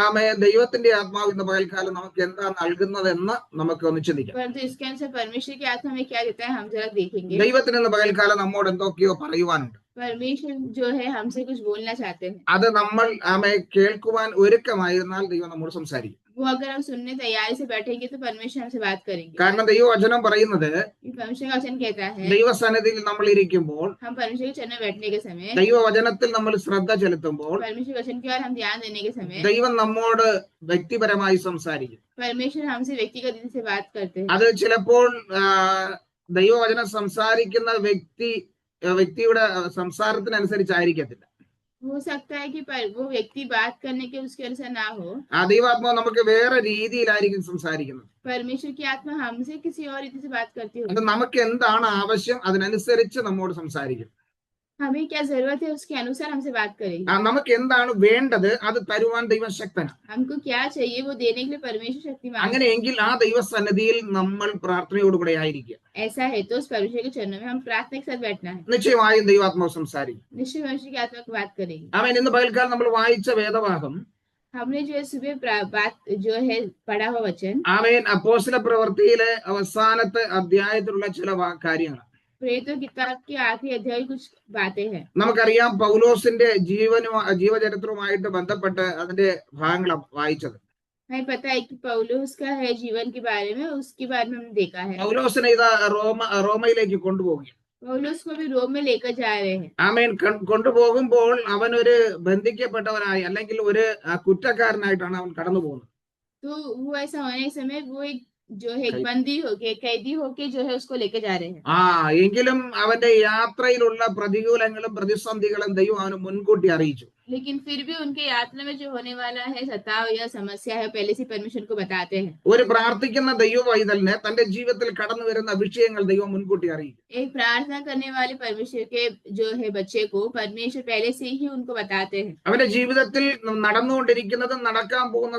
ആമേ ദൈവത്തിന്റെ ആത്മാവ് ഇന്ന് പകൽക്കാലം നമുക്ക് എന്താ നൽകുന്നതെന്ന് നമുക്ക് ഒന്ന് ചിന്തിക്കാം. परंतु इसके अनुसार परमेश्वर की आत्मा हमें क्या देता है, हम जरा देखेंगे. ദൈവത്തിന് ഇന്ന് പകൽക്കാലം നമ്മോട് എന്തൊക്കെയോ പറയുവാനുണ്ട്. परमेश्वर जो है हमसे कुछ बोलना चाहते हैं. അത് നമ്മൾ ആമേ കേൾക്കുവാൻ ഒരുക്കമായിരുന്നാൽ ദൈവം നമ്മോട് സംസാരിക്കും. वो अगर हम सुनने तैयारी से बैठेंगे तो परमेश्वर हमसे बात करेंगे. കാരണം ദൈവവചനം പറയുന്നത് परमेश्वर का वचन कहता है ദൈവസന്നിധിയിൽ നമ്മൾ ഇരിക്കുമ്പോൾ, हम परमेश्वर के चरण में बैठने के समय, ദൈവവചനത്തിൽ നമ്മൾ ശ്രദ്ധ ചെലുത്തുമ്പോൾ, परमेश्वर के वचन की ओर हम ध्यान देने के समय ദൈവം നമ്മോട് വ്യക്തിപരമായി സംസാരിക്കും. परमेश्वर हमसे व्यक्तिगत रीति से बात करते हैं. അത് ചിലപ്പോൾ ദൈവവചനം സംസാരിക്കുന്ന വ്യക്തിയുടെ സംസാരത്തിനനുസരിച്ചായിരിക്കത്തില്ല. हो सकता है कि वो व्यक्ति बात करने के उसके अनुसार ना हो. ആ ദൈവാത്മാവ് നമുക്ക് വേറെ രീതിയിലായിരിക്കും സംസാരിക്കുന്നത്. परमेश्वर की आत्मा हमसे किसी और रीति से बात करती है. അത് നമുക്ക് എന്താണ് ആവശ്യം അതിനനുസരിച്ച് നമ്മോട് സംസാരിക്കും. हमें क्या जरूरत है उसके अनुसार हमसे बात करेगी. നമുക്ക് എന്താണ് വേണ്ടത് അത് തരുവാൻ ദൈവം ശക്തനാണ്. हमको क्या चाहिए वो देने के लिए परमेश्वर शक्तिमान. അങ്ങനെയെങ്കിൽ ആ ദൈവസന്നിധിയിൽ നമ്മൾ പ്രാർത്ഥനയോടുകൂടെ ആയിരിക്കുക. ऐसा है तो उस परमेश्वर के चरणों में हम प्रार्थना के साथ बैठना है. നിശ്ചയമായും ദൈവാത്മാവ് സംസാരിക്കും. निश्चय परमेश्वर की आत्मा की बात करेगी. അവൻ ഇന്ന് പകൽക്കാലം നമ്മൾ വായിച്ച വേദഭാഗം, हमने जो है सुबह बात जो है पढ़ा हुआ वचन, ആമേൻ അപ്പോസ്തല പ്രവൃത്തിയിലെ അവസാനത്തെ അധ്യായത്തിലുള്ള ചില കാര്യങ്ങൾ. प्रेरितों की किताब के आखिरी अध्याय कुछ बातें हैं. നമുക്കറിയാം പൗലോസിന്റെ ജീവചരിത്രവുമായിട്ട് ബന്ധപ്പെട്ട് അതിന്റെ ഭാഗങ്ങൾ വായിച്ചത്. हमें पता है कि पौलुस का है जीवन के बारे में, उसके बारे में हमने देखा है. പൗലോസിനെ ഇതാ റോമയിലേക്ക് കൊണ്ടുപോകുക. पौलुस को भी रोम में लेकर जा रहे हैं. ആമേൻ കൊണ്ടുപോകുമ്പോൾ അവൻ ഒരു ബന്ധിക്കപ്പെട്ടവനായി അല്ലെങ്കിൽ ഒരു കുറ്റക്കാരനായിട്ടാണ് അവൻ കടന്നു പോകുന്നത്. तो वो ऐसा होने के समय वो एक जो है बंदी होके कैदी होके जो है उसको लेके जा रहे हैं. എങ്കിലും അവന്റെ യാത്രയിലുള്ള പ്രതികൂലങ്ങളും പ്രതിസന്ധികളും ദൈവം അവന് മുൻകൂട്ടി അറിയിച്ചു. लेकिन फिर भी उनके यात्रा में जो होने वाला है सताव या समस्या है पहले से परमेश्वर को बताते हैं. ഒരു പ്രാർത്ഥിക്കുന്ന ദൈവ പൈതലിന് തന്റെ ജീവിതത്തിൽ കടന്നു വരുന്ന വിഷയങ്ങൾ ദൈവം മുൻകൂട്ടി അറിയിക്കും. एक प्रार्थना करने वाले परमेश्वर के जो है बच्चे को परमेश्वर पहले से ही उनको बताते हैं. അവന്റെ ജീവിതത്തിൽ നടന്നുകൊണ്ടിരിക്കുന്നതും നടക്കാൻ പോകുന്ന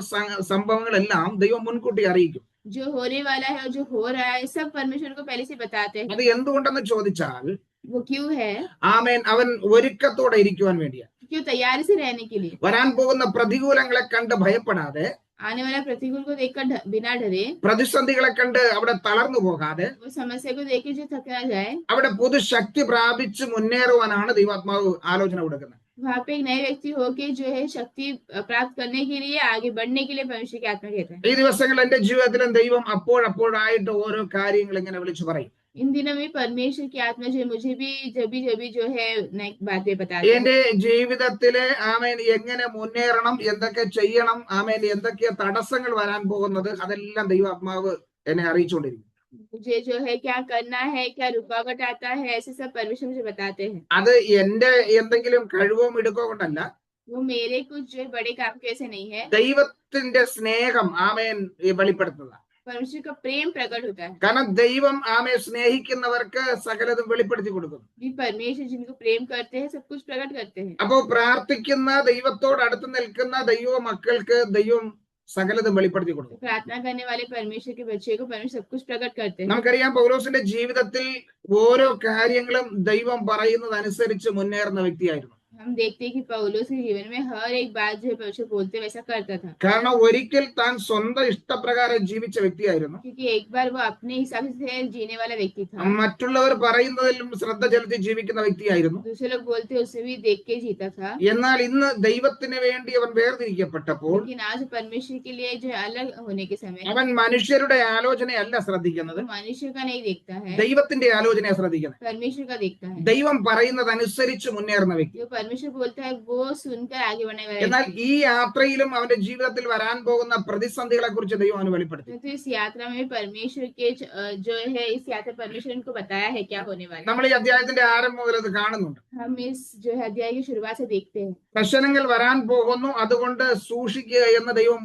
സംഭവങ്ങളെല്ലാം ദൈവം മുൻകൂട്ടി അറിയിക്കും. जो होने वाला है और जो हो रहा है सब परमेश्वर को पहले से बताते हैं. അത് എന്തുകൊണ്ടെന്ന് ചോദിച്ചാൽ वो क्यों है? ആമേൻ അവൻ ഒരുക്കത്തോടെ ഇരിക്കുവാൻ വേണ്ടിയാണ്. क्यों? तैयारी से रहने के लिए. വരാൻ പോകുന്ന പ്രതികൂലങ്ങളെ കണ്ട് ഭയപ്പെടാതെ, आने वाला प्रतिकूल को देखकर बिना डरे, പ്രതിസന്ധികളെ കണ്ട് അവിടെ തളർന്നു പോകാതെ, वो समस्या को देख के जो थक ना जाए, അവിടെ പുതുശക്തി പ്രാപിച്ച് മുന്നേറുവാനാണ് ദൈവാത്മാവ് ആലോചന കൊടുക്കുന്നത്. वहाँ पे एक नए व्यक्ति होके जो है शक्ति प्राप्त करने के लिए आगे बढ़ने के लिए परमेश्वर की आत्मा कहता है. ഈ ദിവസങ്ങളിൽ എന്റെ ജീവിതത്തിലും ദൈവം അപ്പോഴപ്പോഴായിട്ട് ഓരോ കാര്യങ്ങൾ ഇങ്ങനെ വിളിച്ചു പറയും. इन दिनों में परमेश्वर की आत्मा जो है मुझे भी जब भी जो है नई बातें बताती है. എന്റെ ജീവിതത്തിലെ ആമേൻ എങ്ങനെ മുന്നേറണം, എന്തൊക്കെ ചെയ്യണം, ആമേൻ എന്തൊക്കെ തടസ്സങ്ങൾ വരാൻ പോകുന്നത് അതെല്ലാം ദൈവാത്മാവ് എന്നെ അറിയിച്ചുകൊണ്ടിരിക്കും. मुझे जो है क्या करना है, क्या रुकावट आता है, ऐसे सब परमेश्वर मुझे बताते हैं. അത് എന്റെ എന്തെങ്കിലും കഴിവോ മിടുക്കോ കൊണ്ടല്ല, वो मेरे कुछ जो है बड़े काम कैसे नहीं है, ദൈവത്തിന്റെ സ്നേഹം ആമേൻ വെളിപ്പെടുത്തുക. परमेश्वर का प्रेम प्रकट होता है. കാരണം ദൈവം ആമേ സ്നേഹിക്കുന്നവർക്ക് സകലതും വെളിപ്പെടുത്തി കൊടുക്കുന്നു. परमेश्वर जिनको प्रेम करते हैं सब कुछ प्रकट करते हैं. അപ്പോ പ്രാർത്ഥിക്കുന്ന ദൈവത്തോട് അടുത്ത് നിൽക്കുന്ന ദൈവ മക്കൾക്ക് ദൈവം സകലതും വെളിപ്പെടുത്തി കൊടുക്കും. प्रार्थना करने वाले परमेश्वर के बच्चे को परमेश्वर सब कुछ प्रकट करते हैं. നമുക്കറിയാം പൗലോസിന്റെ ജീവിതത്തിൽ ഓരോ കാര്യങ്ങളും ദൈവം പറയുന്നത് അനുസരിച്ച് മുന്നേറുന്ന വ്യക്തിയായിരുന്നു. हम देखते हैं कि पौलुस के जीवन में हर एक बात जो है परमेश्वर बोलते वैसा करता था. കാരണം ഒരിക്കൽ താൻ സ്വന്തം ഇഷ്ടപ്രകാരം ജീവിച്ച വ്യക്തിയായിരുന്നു. क्योंकि एक बार वो अपने हिसाब से जीने वाला व्यक्ति था. മറ്റുള്ളവർ പറയുന്നതിലും ശ്രദ്ധ ചെലുത്തി ജീവിക്കുന്ന വ്യക്തിയായിരുന്നു. दूसरे लोग बोलते उसे भी देख के जीता था. എന്നാൽ ഇന്ന് ദൈവത്തിന് വേണ്ടി അവൻ വേർതിരിക്കപ്പെട്ടപ്പോൾ, लेकिन आज परमेश्वर के लिए जो अलग होने के समय അവൻ മനുഷ്യരുടെ ആലോചനയല്ല ശ്രദ്ധിക്കുന്നത്, मनुष्य का नहीं देखता है, ദൈവത്തിന്റെ ആലോചനയെ ശ്രദ്ധിക്കുന്നത്. परमेश्वर का देखता है. ദൈവം പറയുന്നത് അനുസരിച്ച് മുന്നേറുന്ന വ്യക്തി. जो परमेश्वर बोलता है वो सुनकर आगे बढ़ने वाला എന്നാൽ ഈ യാത്രയിലും അവന്റെ ജീവിതത്തിൽ വരാൻ പോകുന്ന പ്രതിസന്ധികളെ കുറിച്ച് ദൈവം അവന് വെളിപ്പെടുത്തി. तो इस यात्रा में परमेश्वर के जो है इस यात्रा परमेश्वर इनको बताया है क्या होने वाला है. നമ്മൾ ഈ അധ്യായത്തിന്റെ ആരംഭം മുതൽ അത് കാണുന്നുണ്ട്. हम इस जो है अध्याय की शुरुआत से देखते हैं. പ്രശ്നങ്ങൾ വരാൻ പോകുന്നു, അതുകൊണ്ട് സൂക്ഷിക്കുക എന്ന് ദൈവം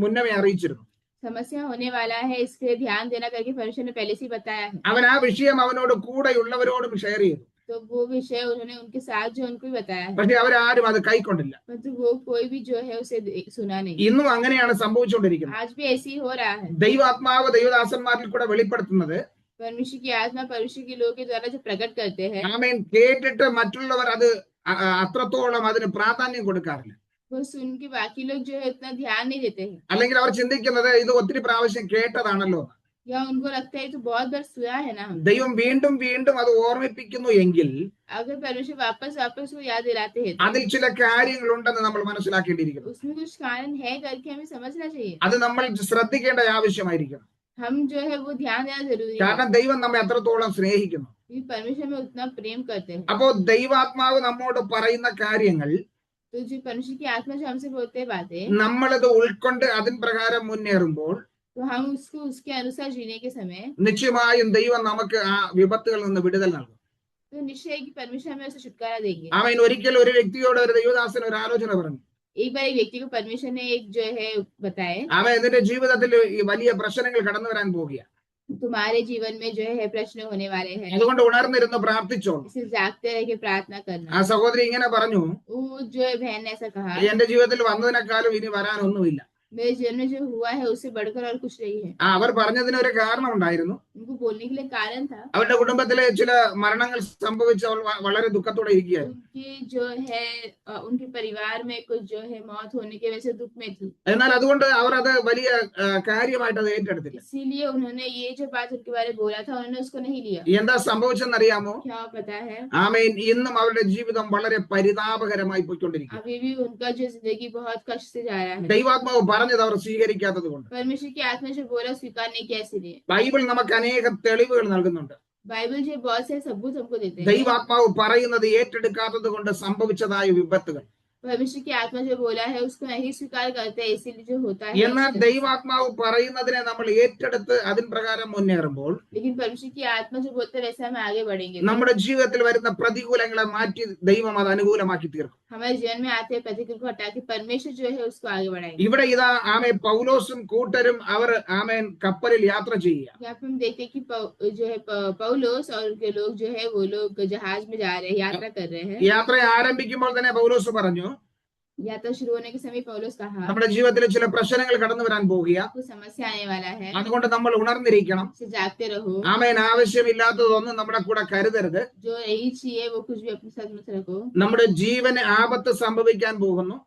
മുന്നമേ അറിയിച്ചിരുന്നു. समस्या होने वाला है इसके ध्यान देना करके परमेश्वर ने पहले से ही बताया है. അവൻ ആ വിഷയം അവനോട് കൂടെയുള്ളവരോടും ഷെയർ ചെയ്തു. तो वो विषय उन्होंने उनके साथ जो उनको भी बताया है, പക്ഷെ അവരാരും അത് കൈക്കൊണ്ടില്ല. परंतु वो कोई भी जो है उसे सुना नहीं. ഇന്നും അങ്ങനെയാണ് സംഭവിച്ചുകൊണ്ടിരിക്കുന്നത്. आज भी ऐसे ही हो रहा है. ദൈവാത്മാവ് ദൈവദാസന്മാരിൽ കൂടെ വെളിപ്പെടുത്തുന്നത് परमेश्वर की आत्मा परमेश्वर के लोगों के द्वारा जो प्रकट करते हैं, ആമേൻ കേട്ടിട്ട് മറ്റുള്ളവർ അത് അത്രത്തോളം അതിന് പ്രാധാന്യം കൊടുക്കാറില്ല. वो सुन के बाकी लोग जो है उतना ध्यान नहीं देते हैं, അല്ലെങ്കിൽ അവർ ചിന്തിക്കുന്നത് ഇത് ഒത്തിരി പ്രാവശ്യം കേട്ടതാണല്ലോ. या उनको लगता है तो बहुत बार सुना है ना हमने। ദൈവം വീണ്ടും വീണ്ടും അത് ഓർമ്മിപ്പിക്കുന്നു എങ്കിൽ अगर परमेश्वर वापस वापस वो याद दिलाते हैं तो അതിൽ ചില കാര്യങ്ങളുണ്ടെന്ന് നമ്മൾ മനസ്സിലാക്കേണ്ടിയിരിക്കുന്നു. उसमें कुछ कारण है करके हमें समझना चाहिए। അത് നമ്മൾ ശ്രദ്ധിക്കേണ്ട ആവശ്യമായിരിക്കണം. हम जो है वो ध्यान देना जरूरी है, കാരണം ദൈവം നമ്മെ അത്രത്തോളം സ്നേഹിക്കുന്നു. क्योंकि परमेश्वर में उतना प्रेम करते हैं। അപ്പോ ദൈവാത്മാവ് നമ്മോട് പറയുന്ന കാര്യങ്ങൾ तो जो परमेश्वर की आत्मा जो हमसे बोलते हैं बातें, നമ്മളത് ഉൾക്കൊണ്ട് അതിൻ പ്രകാരം മുന്നേറുമ്പോൾ तो हम उसको उसके अनुसार जीने के समय നിശ്ചയമായും ദൈവം നമുക്ക് ആ വിപത്തുകളിൽ നിന്ന് വിടുതൽ നൽകും. तो निश्चय है कि परमेश्वर हमें उसे छुटकारा देंगे। അവൻ ഒരിക്കൽ ഒരു വ്യക്തിയോട് ഒരു ദൈവദാസൻ ഒരു ആലോചന പറഞ്ഞു. एक बार एक व्यक्ति को परमेश्वर ने एक जो है बताए, അവൻ ഇതിന്റെ ജീവിതത്തിൽ ഈ വലിയ പ്രശ്നങ്ങൾ കടന്നു വരാൻ പോകുക. तुम्हारे जीवन में जो है प्रश्न होने वाले हैं, അതുകൊണ്ട് ഉണർന്നിരുന്ന് പ്രാർത്ഥിച്ചോളൂ. इसे जागते रह के प्रार्थना करना। ആ സഹോദരി ഇങ്ങനെ പറഞ്ഞു, वो जो है बहन ने ऐसा कहा, എന്റെ ജീവിതത്തിൽ വന്നതിനേക്കാളും ഇനി വരാനൊന്നുമില്ല. मेरे जीवन में जो हुआ है उससे बढ़कर और कुछ नहीं है। അവർ പറഞ്ഞതിന് ഒരു കാരണം ഉണ്ടായിരുന്നു. उनको बोलने के लिए कारण था। അവരുടെ കുടുംബത്തിലെ ചില മരണങ്ങൾ സംഭവിച്ച് അവൾ വളരെ ദുഃഖത്തോടെ ഇരിക്കുകയായിരുന്നു. उनकी जो है उनके परिवार में कुछ जो है मौत होने की वजह से दुख में थी, എന്നാൽ അതുകൊണ്ട് അവർ അത് വലിയ കാര്യമായിട്ട് അത് ഏറ്റെടുത്തില്ല. इसीलिए उन्होंने ये जो बात उनके बारे में बोला था उन्होंने उसको नहीं लिया। എന്താ സംഭവിച്ചെന്നറിയാമോ? क्या पता है, ആമേൻ. ഇന്നും അവരുടെ ജീവിതം വളരെ പരിതാപകരമായി പോയിക്കൊണ്ടിരിക്കും. अभी भी उनका जो जिंदगी बहुत कष्ट से जा रहा है। ദൈവാത്മാവ് പറഞ്ഞത് അവർ സ്വീകരിക്കാത്തത് കൊണ്ട്. परमेश्वर की आत्मा जो बोला स्वीकार नहीं किया, इसलिए ബൈബിൾ നമുക്ക് അനേകം തെളിവുകൾ നൽകുന്നുണ്ട്. बाइबल जो बहुत से सबूत हमको देते हैं। ദൈവാത്മാവ് പറയുന്നത് ഏറ്റെടുക്കാത്തത് കൊണ്ട് സംഭവിച്ചതായ വിപത്തുകൾ. परमेश्वर की आत्मा जो बोला है उसको नहीं स्वीकार करते, इसीलिए जो होता है। എന്നാൽ ദൈവാത്മാവ് പറയുന്നതിനെ നമ്മൾ ഏറ്റെടുത്ത് അതിൻ പ്രകാരം മുന്നേറുമ്പോൾ लेकिन परमेश्वर की आत्मा जो बोलते हैं वैसे हम आगे बढ़ेंगे। നമ്മുടെ ജീവിതത്തിൽ വരുന്ന പ്രതികൂലങ്ങളെ മാറ്റി ദൈവം അത് അനുകൂലമാക്കി തീർക്കും. हमारे जीवन में आते हैं प्रतिकूल को हटा के परमेश्वर जो है उसको आगे बढ़ाएंगे। ഇവിടെ ഇതാ ആമേ പൗലോസും കൂട്ടരും അവർ ആമേൻ കപ്പലിൽ യാത്ര ചെയ്യുക. यहाँ पे हम देखते हैं कि जो है पौलोस और उनके लोग जो है वो लोग जहाज में जा रहे हैं, यात्रा कर रहे हैं। യാത്ര ആരംഭിക്കുമ്പോൾ തന്നെ പൗലോസ് പറഞ്ഞു, यात्रा शुरू होने के समय पौलोस कहा, നമ്മുടെ ജീവിതത്തിൽ ചില പ്രശ്നങ്ങൾ കടന്നു വരാൻ പോകുക. कुछ समस्या आने वाला है, അതുകൊണ്ട് നമ്മൾ ഉണർന്നിരിക്കണം. इससे जागते रहो। ആമേൻ. ആവശ്യമില്ലാത്തതൊന്നും നമ്മുടെ കൂടെ കരുതരുത്. जो नहीं चाहिए वो कुछ भी अपने साथ मत रखो। നമ്മുടെ ജീവന് ആപത്ത് സംഭവിക്കാൻ പോകുന്നു.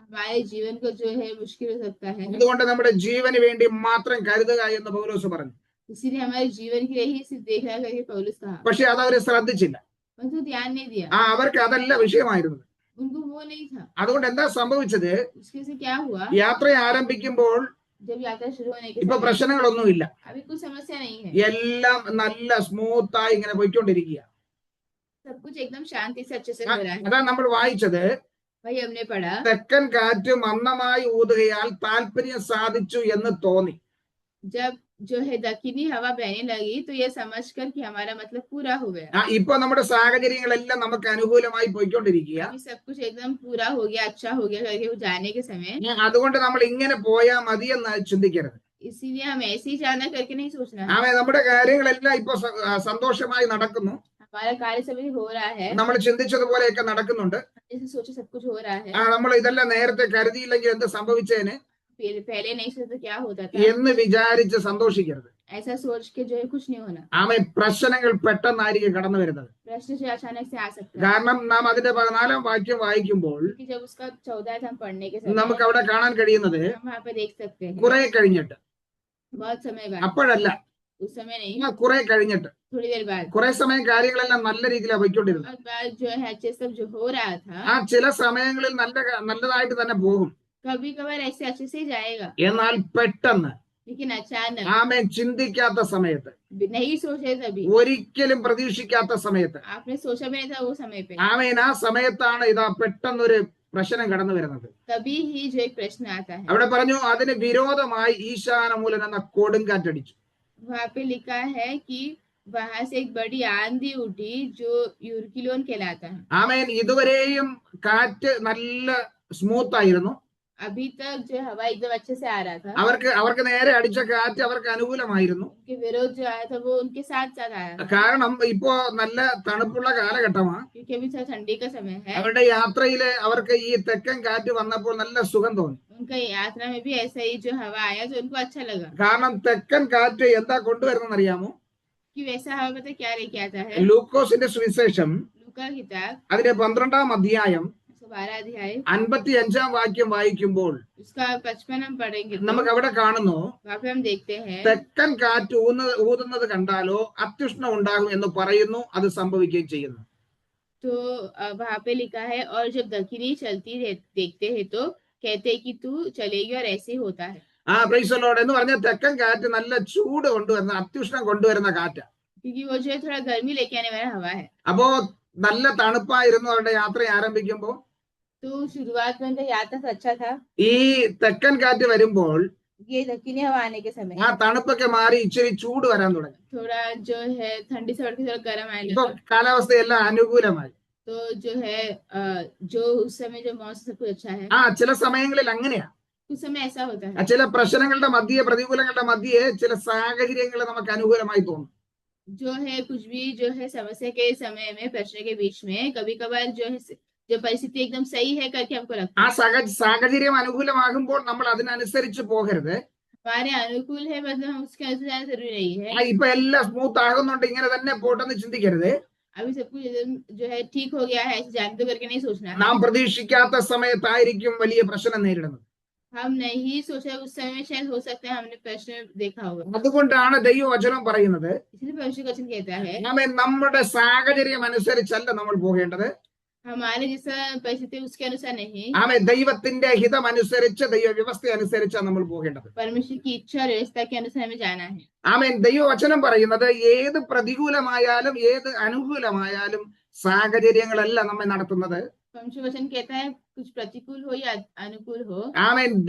हमारे जीवन को जो है मुश्किल हो सकता है, അതുകൊണ്ട് നമ്മുടെ ജീവന് വേണ്ടി മാത്രം കരുതുക എന്ന് പൗലോസ് പറഞ്ഞു. इसीलिए हमारे जीवन के लिए ही सिर्फ देखना करके पौलुस कहा, പക്ഷെ അത് അവർ ശ്രദ്ധിച്ചില്ല. परंतु ध्यान नहीं दिया, അവർക്ക് അതല്ല വിഷയമായിരുന്നത്. उनको वो नहीं था। അതുകൊണ്ട് എന്താ സംഭവിച്ചത്? उसके से क्या हुआ, യാത്ര ആരംഭിക്കുമ്പോൾ जब यात्रा शुरू होने के ഇപ്പൊ समय പ്രശ്നങ്ങളൊന്നുമില്ല. अभी कुछ समस्या नहीं है, എല്ലാം നല്ല സ്മൂത്തായി ഇങ്ങനെ പോയിക്കൊണ്ടിരിക്കുക. सब कुछ एकदम शांति से अच्छे से हो रहा है। അതാ നമ്മൾ വായിച്ചത്, वही हमने पढ़ा, തെക്കൻ കാറ്റ് മന്ദമായി ഊതുകയാൽ താല്പര്യം സാധിച്ചു എന്ന് തോന്നി. जब जो है दक्षिणी हवा बहने लगी तो ये समझकर कि हमारा मतलब पूरा हो गया। ഇപ്പൊ നമ്മുടെ സാഹചര്യങ്ങളെല്ലാം നമുക്ക് അനുകൂലമായി പോയിക്കൊണ്ടിരിക്കുക. अभी सब कुछ एकदम पूरा हो गया, अच्छा हो गया करके वो जाने के समय, അതുകൊണ്ട് നമ്മൾ ഇങ്ങനെ പോയാൽ മതി എന്ന് ചിന്തിക്കരുത്. इसीलिए हम ऐसे ही जाना करके नहीं सोचना है। നമ്മുടെ കാര്യങ്ങളെല്ലാം ഇപ്പൊ സന്തോഷമായി നടക്കുന്നു. हमारा कार्य सभी हो रहा है, നമ്മൾ ചിന്തിച്ചതുപോലെയൊക്കെ നടക്കുന്നുണ്ട്. जैसे सोचे सब कुछ हो रहा है, നമ്മൾ ഇതെല്ലാം നേരത്തെ കരുതിയില്ലെങ്കിൽ എന്ത് സംഭവിച്ചേനെ पहले नहीं सोचा तो क्या होता था, എന്ന് വിചാരിച്ച് സന്തോഷിക്കരുത്. ऐसा सोच के जो है कुछ नहीं होना। പ്രശ്നങ്ങൾ പെട്ടെന്നായിരിക്കും കടന്നു വരുന്നത്. प्रश्न जो अचानक से आ सकता है, കാരണം നാം അതിന്റെ 14-ാം വാക്യം വായിക്കുമ്പോൾ क्योंकि जब उसका 14 हम पढ़ने के समय നമുക്ക് അവിടെ കാണാൻ കഴിയുന്നത് हम वहाँ पे देख सकते हैं കുറെ കഴിഞ്ഞിട്ട്, बहुत समय बाद, അപ്പോഴല്ല, उस समय नहीं, കുറെ കഴിഞ്ഞിട്ട്, थोड़ी देर बाद, കുറെ സമയം കാര്യങ്ങളെല്ലാം നല്ല രീതിയിലാണ് പോയിക്കൊണ്ടിരുന്നത്. बहुत बार जो है अच्छे सब जो हो रहा था, ചില സമയങ്ങളിൽ നല്ലതായിട്ട് തന്നെ പോകും. कभी कभार ऐसे अच्छे से जाएगा, എന്നാൽ പെട്ടെന്ന് लेकिन अचानक ചിന്തിക്കാത്ത സമയത്ത്, नहीं सोचे तभी, ഒരിക്കലും പ്രതീക്ഷിക്കാത്ത സമയത്ത്, आपने सोचा भी नहीं था वो समय पे, ആ സമയത്താണ് ഇതാ പെട്ടെന്നൊരു പ്രശ്നം കടന്നു വരുന്നത്. तभी ही जो एक प्रश्न आता है। അവിടെ പറഞ്ഞു, അതിന് വിരോധമായി ഈശാനമൂലൻ എന്ന കൊടുങ്കാറ്റടിച്ചു. वहाँ पे लिखा है कि वहां से एक बड़ी आंधी उठी जो यूरकिलोन कहलाता है। ഇതുവരെയും കാറ്റ് നല്ല സ്മൂത്ത് ആയിരുന്നു. अभी तक जो हवा एकदम अच्छे से आ रहा था, അവർക്ക് നേരെ അടിച്ച കാറ്റ് അവർക്ക് അനുകൂലമായിരുന്നു. उनके विरोध जो आया था वो उनके साथ साथ आया, കാരണം ഇപ്പോ നല്ല തണുപ്പുള്ള കാലഘട്ടമാണ്. क्योंकि अभी ठंडी का समय है। അവരുടെ യാത്രയില് അവർക്ക് ഈ തെക്കൻ കാറ്റ് വന്നപ്പോൾ നല്ല സുഖം തോന്നി. उनका यात्रा में भी ऐसा ही जो हवा आया तो उनको अच्छा लगा, കാരണം തെക്കൻ കാറ്റ് എന്താ കൊണ്ടുവരുന്നെന്ന് അറിയാമോ? कि वैसा हवा पता क्या लेके आता है, ലൂക്കോസിന്റെ സുവിശേഷം लूका किताब അതിന്റെ 12-ാം അധ്യായം 112 अध्याय 55 വാക്യം വായിക്കുമ്പോൾ उसका 55 हम पढ़ेंगे तो നമുക്ക് അവിടെ കാണുന്നു, वहाँ पे हम देखते हैं തെക്കൻ കാറ്റ് ഊതുന്നത് കണ്ടാലോ അത്യുഷ്ണം ഉണ്ടാകും എന്ന് പറയുന്നു, അത് സംഭവിക്കുകയും ചെയ്യുന്നു. तो वहाँ पे लिखा है, और जब दक्षिणी चलती देखते हैं तो कहते हैं कि तू चलेगी, और ऐसे ही होता है. പ്രൈസ് ദി ലോർഡ് എന്ന് പറഞ്ഞാൽ തെക്കൻ കാറ്റ് നല്ല ചൂട് കൊണ്ടുവരുന്ന, അത്യുഷ്ണം കൊണ്ടുവരുന്ന കാറ്റാ. क्योंकि वो जो है थोड़ा गर्मी लेके आने वाला हवा है. അപ്പോ നല്ല തണുപ്പായിരുന്നു അവരുടെ യാത്ര ആരംഭിക്കുമ്പോ. तो शुरुआत में उनका यात्रा अच्छा था. ഈ തെക്കൻ കാറ്റ് വരുമ്പോൾ ये दक्षिणी हवा आने के समय ആ തണുപ്പൊക്കെ മാറി ഇച്ചിരി ചൂട് വരാൻ തുടങ്ങി. थोड़ा जो है ठंडी से बढ़ के थोड़ा गर्म आने ഇപ്പൊ लगा. കാലാവസ്ഥയെല്ലാം അനുകൂലമായി. तो जो है जो उस समय जो मौसम सब कुछ अच्छा है. ചില സമയങ്ങളിൽ അങ്ങനെയാ. कुछ समय ऐसा होता है. ചില പ്രശ്നങ്ങളുടെ മധ്യേ, പ്രതികൂലങ്ങളുടെ മധ്യേ ചില സാഹചര്യങ്ങൾ നമുക്ക് അനുകൂലമായി തോന്നും. जो है कुछ भी जो है समस्या के समय में, प्रश्न के बीच में कभी कभार जो है जो परिस्थिति एकदम सही है करके हमको लगता है. സാഹചര്യം അനുകൂലമാകുമ്പോൾ നമ്മൾ അതിനനുസരിച്ച് പോകരുത്. हमारे अनुकूल है मतलब हम उसके अनुसार जाना जरूरी नहीं है. ഇപ്പൊ എല്ലാം സ്മൂത്ത് ആകുന്നുണ്ട്, ഇങ്ങനെ തന്നെ പോട്ടെന്ന് ചിന്തിക്കരുത്. अभी सब कुछ जो है ठीक हो गया है ऐसे जानते करके नहीं सोचना है. നാം പ്രതീക്ഷിക്കാത്ത സമയത്തായിരിക്കും വലിയ പ്രശ്നം നേരിടുന്നത്. हम नहीं सोचा उस समय में शायद हो सकता है हमने प्रश्न देखा होगा. അതുകൊണ്ടാണ് ദൈവവചനം പറയുന്നത്, इसलिए भविष्य वचन कहता है നമ്മുടെ സാഹചര്യം അനുസരിച്ചല്ല നമ്മൾ പോകേണ്ടത്. हमारे जैसा परिस्थिति उसके अनुसार नहीं, ദൈവത്തിന്റെ ഹിതം അനുസരിച്ച്, ദൈവ വ്യവസ്ഥ അനുസരിച്ചാണ് നമ്മൾ പോകേണ്ടത്. परमेश्वर की इच्छा और व्यवस्था के अनुसार हमें जाना है. ദൈവവചനം പറയുന്നത് ഏത് പ്രതികൂലമായാലും ഏത് അനുകൂലമായാലും സാഹചര്യങ്ങളല്ല നമ്മെ നടത്തുന്നത്. परमेश्वर वचन कहता है कुछ प्रतिकूल हो या अनुकूल हो,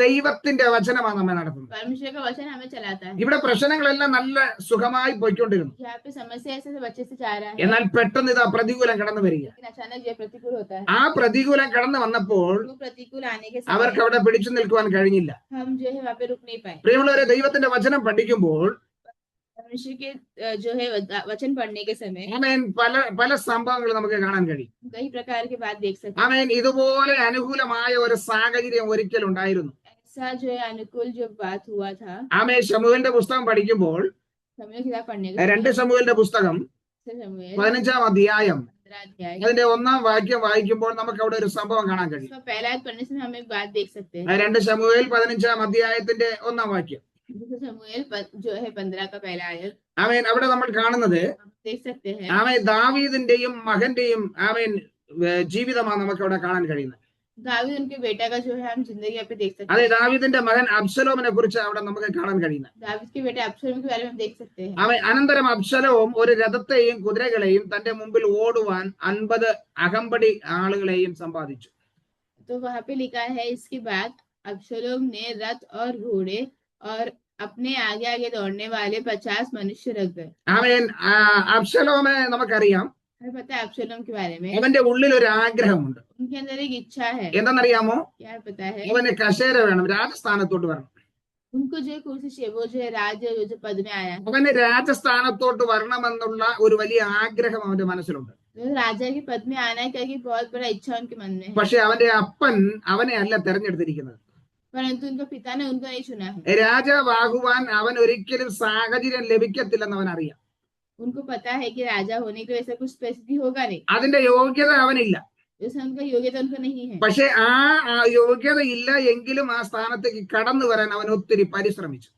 ദൈവത്തിന്റെ വചനമാണ് നമ്മെ നടത്തുന്നത്. परमेश्वर का वचन हमें चलाता है. ഇവിടെ പ്രശ്നങ്ങളെല്ലാം നല്ല സുഖമായി പോയിക്കൊണ്ടിരുന്നു. यहाँ पे समस्या ऐसे सब अच्छे से जा रहा है, എന്നാൽ പെട്ടെന്ന് ഇതാ പ്രതികൂലം കടന്നു വരിക. लेकिन अचानक जो प्रतिकूल होता है, പ്രതികൂലം കടന്നു വന്നപ്പോൾ वो प्रतिकूल आने के അവർക്ക് समय അവിടെ പിടിച്ചു നിൽക്കുവാൻ കഴിഞ്ഞില്ല. हम जो है वहाँ पे रुक नहीं पाए. പ്രിയമുള്ളവരെ, ദൈവത്തിന്റെ വചനം പഠിക്കുമ്പോൾ परमेश्वर के जो है वचन पढ़ने के समय പല സംഭവങ്ങൾ നമുക്ക് കാണാൻ കഴിയും. कई प्रकार के बात देख सकते हैं. ഇതുപോലെ അനുകൂലമായ ഒരു സാഹചര്യം ഒരിക്കൽ ഉണ്ടായിരുന്നു. ऐसा जो है अनुकूल जो बात हुआ था. ശമൂവേലിന്റെ പുസ്തകം പഠിക്കുമ്പോൾ, शमूएल की किताब पढ़ने 2 ശമൂവേലിന്റെ പുസ്തകം के समय 15-ാം അധ്യായം 15 अध्याय അതിന്റെ 1-ാം വാക്യം വായിക്കുമ്പോൾ നമുക്ക് അവിടെ ഒരു സംഭവം കാണാൻ കഴിയും. उसका पहला पढ़ने से हम एक बात देख सकते हैं. 2 ശമൂവേൽ 15-ാം അധ്യായത്തിന്റെ 1-ാം വാക്യം. शमूएल जो है 15 का पहला आयत. അവിടെ നമ്മൾ കാണുന്നത് देख सकते हैं ദാവീദിന്റെയും മകന്റെയും ജീവിതമാണ് നമുക്ക് അവിടെ കാണാൻ കഴിയുന്നത്. दावीद उनके बेटा का जो है हम जिंदगी यहाँ पे देख सकते हैं. ദാവീദിന്റെ മകൻ അബ്ശലോമിനെ കുറിച്ച് അവിടെ നമുക്ക് കാണാൻ കഴിയുന്നത്. दावीद के बेटे अब्शलोम के बारे में हम देख सकते हैं. അനന്തരം അബ്ശലോം ഒരു രഥത്തെയും കുതിരകളെയും തന്റെ മുമ്പിൽ ഓടുവാൻ 50 അകമ്പടി ആളുകളെയും സമ്പാദിച്ചു. तो वहाँ पे लिखा है, इसके बाद अब्शलोम ने रथ और घोड़े और अपने आगे आगे दौड़ने वाले 50 मनुष्य रख गए. അബ്ശലോമെ നമുക്കറിയാം, हमें पता है अब्शलोम के बारे में. അവന്റെ ഉള്ളിൽ ഒരു ആഗ്രഹമുണ്ട്. उनके अंदर एक इच्छा है. എന്താണെന്നറിയാമോ? क्या पता है? അവന് കസേര വേണം, രാജസ്ഥാനത്തോട്ട് വരണം. उनको जो कुर्सी चाहिए, वो जो है राज्य जो पद में आया है. അവന് രാജസ്ഥാനത്തോട്ട് വരണമെന്നുള്ള ഒരു വലിയ ആഗ്രഹം അവന്റെ മനസ്സിലുണ്ട്. राजा के पद में आना है करके बहुत बड़ा इच्छा उनके मन में है. പക്ഷെ അവന്റെ അപ്പൻ അവനെ അല്ല തെരഞ്ഞെടുത്തിരിക്കുന്നത്. परंतु उनका पिता ने उनको नहीं चुना है. രാജാവാകുവാൻ അവൻ ഒരിക്കലും സാഹചര്യം ലഭിക്കത്തില്ലെന്ന് അവൻ അറിയാം. उनको पता है कि राजा होने के लिए ऐसा कुछ परिस्थिति होगा नहीं. അതിന്റെ യോഗ്യത അവനില്ല. जैसे उनका योग्यता उनको नहीं है. പക്ഷെ ആ യോഗ്യത ഇല്ല എങ്കിലും ആ സ്ഥാനത്തേക്ക് കടന്നു വരാൻ അവൻ ഒത്തിരി പരിശ്രമിച്ചു.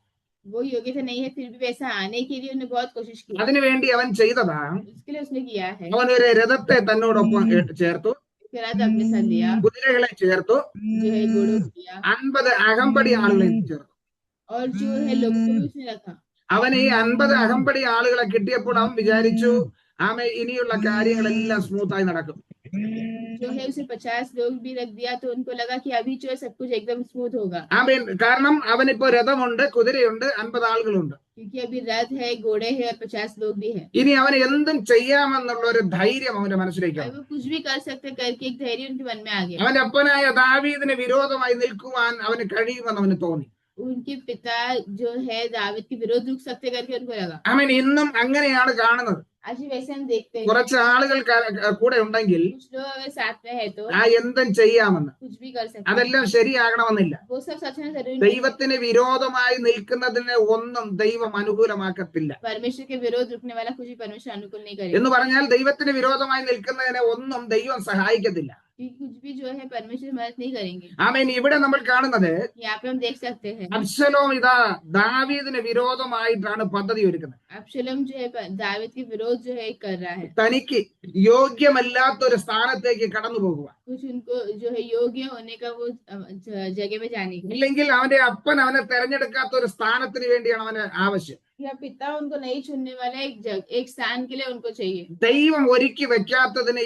वो योग्यता नहीं है, फिर भी वैसा आने के लिए उन्हें बहुत कोशिश की. അതിനുവേണ്ടി അവൻ ചെയ്തതാ, उसके लिए उसने किया है. അവൻ ഒരു രഥത്തെ തന്നോടൊപ്പം ചേർത്തു, अपने साथ लिया, കുതിരകളെ ചേർത്തു, जो है घोड़ों को लिया, 50 അകമ്പടി ആളുകളെ ചേർത്തു. और जो है लोगों को भी उसने रखा. അവൻ ഈ 50 അകമ്പടി ആളുകളെ കിട്ടിയപ്പോൾ അവൻ വിചാരിച്ചു, ഇനിയുള്ള കാര്യങ്ങളെല്ലാം സ്മൂത്തായി നടക്കും. जो है उसे 50 लोग भी रख दिया, तो उनको लगा कि अभी जो है सब कुछ एकदम स्मूथ होगा. കാരണം അവനിപ്പോ രഥമുണ്ട്, കുതിരയുണ്ട്, 50 ആളുകളുണ്ട്. क्योंकि अभी रथ है, घोड़े है और 50 लोग भी है. ഇനി അവന് എന്തും ചെയ്യാമെന്നുള്ള ഒരു ധൈര്യം അവന്റെ മനസ്സിലേക്ക് वो कुछ भी कर सकते करके एक धैर्य उनके मन में आ गया. അവന്റെ അപ്പനായ ദാവീദിന് വിരോധമായി നിൽക്കുവാൻ അവന് കഴിയുമെന്ന് അവന് തോന്നി. उनके पिता जो है दावीद के विरोध रुक सकते करके उनको लगा. ഇന്നും അങ്ങനെയാണ് കാണുന്നത്. आज भी वैसे हम देखते हैं. കുറച്ച് ആളുകൾ കൂടെ ഉണ്ടെങ്കിൽ कुछ लोग अगर साथ में है तो എന്തും ചെയ്യാമെന്ന്. कुछ भी कर सकते. അതെല്ലാം ശരിയാകണമെന്നില്ല. वो सब सच में जरूरी. ദൈവത്തിന് വിരോധമായി നിൽക്കുന്നതിനെ ഒന്നും ദൈവം അനുകൂലമാക്കത്തില്ല. परमेश्वर के विरोध रुकने वाला कुछ भी परमेश्वर अनुकूल नहीं करेगा. എന്ന് പറഞ്ഞാൽ ദൈവത്തിന് വിരോധമായി നിൽക്കുന്നതിനെ ഒന്നും ദൈവം സഹായിക്കത്തില്ല. कि कुछ भी जो है परमेश्वर मदद नहीं करेंगे। ആമേൻ. ഇവിടെ നമ്മൾ കാണുന്നത് यहाँ पे हम देख सकते हैं അബ്ശലോം ഇതാ ദാവീദിന് വിരോധമായിട്ടാണ് പദ്ധതി ഒരുക്കുന്നത്. अब्शलोम जो है दाऊद के विरोध जो है कर रहा है। തനിക്ക് യോഗ്യമല്ലാത്ത ഒരു സ്ഥാനത്തേക്ക് കടന്നു പോകുക, कुछ उनको जो है योग्य होने का वो जगह में जाने के लिए, ഇല്ലെങ്കിൽ അവന്റെ അപ്പൻ അവനെ തെരഞ്ഞെടുക്കാത്ത ഒരു സ്ഥാനത്തിന് വേണ്ടിയാണ് അവന് ആവശ്യം. या पिता उनको नहीं चुनने वाला एक स्थान के लिए उनको चाहिए। ദൈവം ഒരുക്കി വെക്കാത്തതിനെ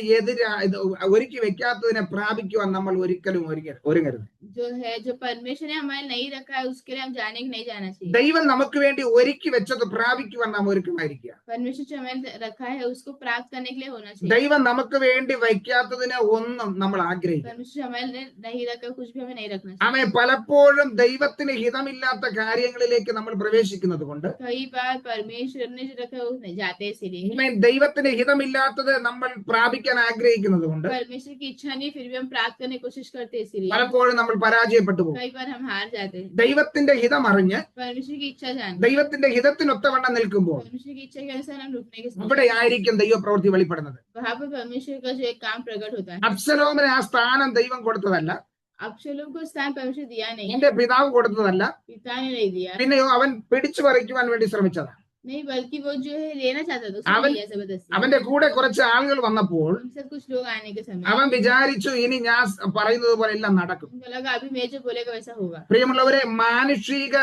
ഒരുക്കി വെക്കാത്തതിനെ പ്രാപിക്കുവാൻ നമ്മൾ ഒരിക്കലും ഒരുങ്ങരുത്. जो है जो परमेश्वर ने हमारे नहीं रखा है उसके लिए हम जाने की नहीं जाना चाहिए। ദൈവം നമുക്ക് വേണ്ടി ഒരുക്കി വെച്ചത് പ്രാപിക്കുവാൻ നാം ഒരുക്കമായിരിക്കുക. परमेश्वर जो हमें रखा है उसको प्राप्त करने के लिए होना चाहिए। ദൈവം നമുക്ക് വേണ്ടി വയ്ക്കാത്തതിനെ ഒന്നും നമ്മൾ ആഗ്രഹിക്കും. परमेश्वर हमारे नहीं रखा कुछ भी हमें नहीं रखना चाहिए। ആമേൻ. പലപ്പോഴും ദൈവത്തിന് ഹിതമില്ലാത്ത കാര്യങ്ങളിലേക്ക് നമ്മൾ പ്രവേശിക്കുന്നത് കൊണ്ട് कई बार परमेश्वर ने जो रखा है वो नहीं जाते इसीलिए। ആമേൻ. ദൈവത്തിന് ഹിതമില്ലാത്തത് നമ്മൾ പ്രാപിക്കാൻ ആഗ്രഹിക്കുന്നത് കൊണ്ട് परमेश्वर की इच्छा नहीं फिर भी हम प्राप्त करने की कोशिश करते हैं इसीलिए പലപ്പോഴും നമ്മൾ പരാജയപ്പെട്ടു പോകും. कई बार हम हार जाते हैं। ദൈവത്തിന്റെ ഹിതം അറിഞ്ഞ് परमेश्वर की इच्छा जान ദൈവത്തിന്റെ ഹിതത്തിനൊത്തവണ്ണം നിൽക്കുമ്പോൾ परमेश्वर की इच्छा के अनुसार हम रुकने के समय അവിടെ ആയിരിക്കും ദൈവപ്രവൃത്തി വെളിപ്പെടുന്നത്. वहां पर परमेश्वर का जो एक काम प्रकट होता है। അബ്ശലോമിന് ആ സ്ഥാനം ദൈവം കൊടുത്തതല്ല, अब्शलोम को स्थान परमेश्वर दिया नहीं, എന്റെ പിതാവ് കൊടുത്തതല്ല, पिता ने नहीं दिया, പിന്നെയോ അവൻ പിടിച്ചു പറിക്കുവാൻ വേണ്ടി ശ്രമിച്ചതാണ്. नहीं बल्कि वो जो है लेना चाहता था, उसने അവൻ- लिया जबरदस्ती। അവന്റെ കൂടെ കുറച്ച് ആളുകൾ വന്നപ്പോൾ उनके साथ कुछ लोग आने के समय അവൻ വിചാരിച്ചു ഇനി ഞാൻ പറയുന്നത് പോലെ എല്ലാം നടക്കും. उनको लगा अभी मैं जो बोलेगा वैसा होगा। പ്രിയമുള്ളവരെ, മാനുഷിക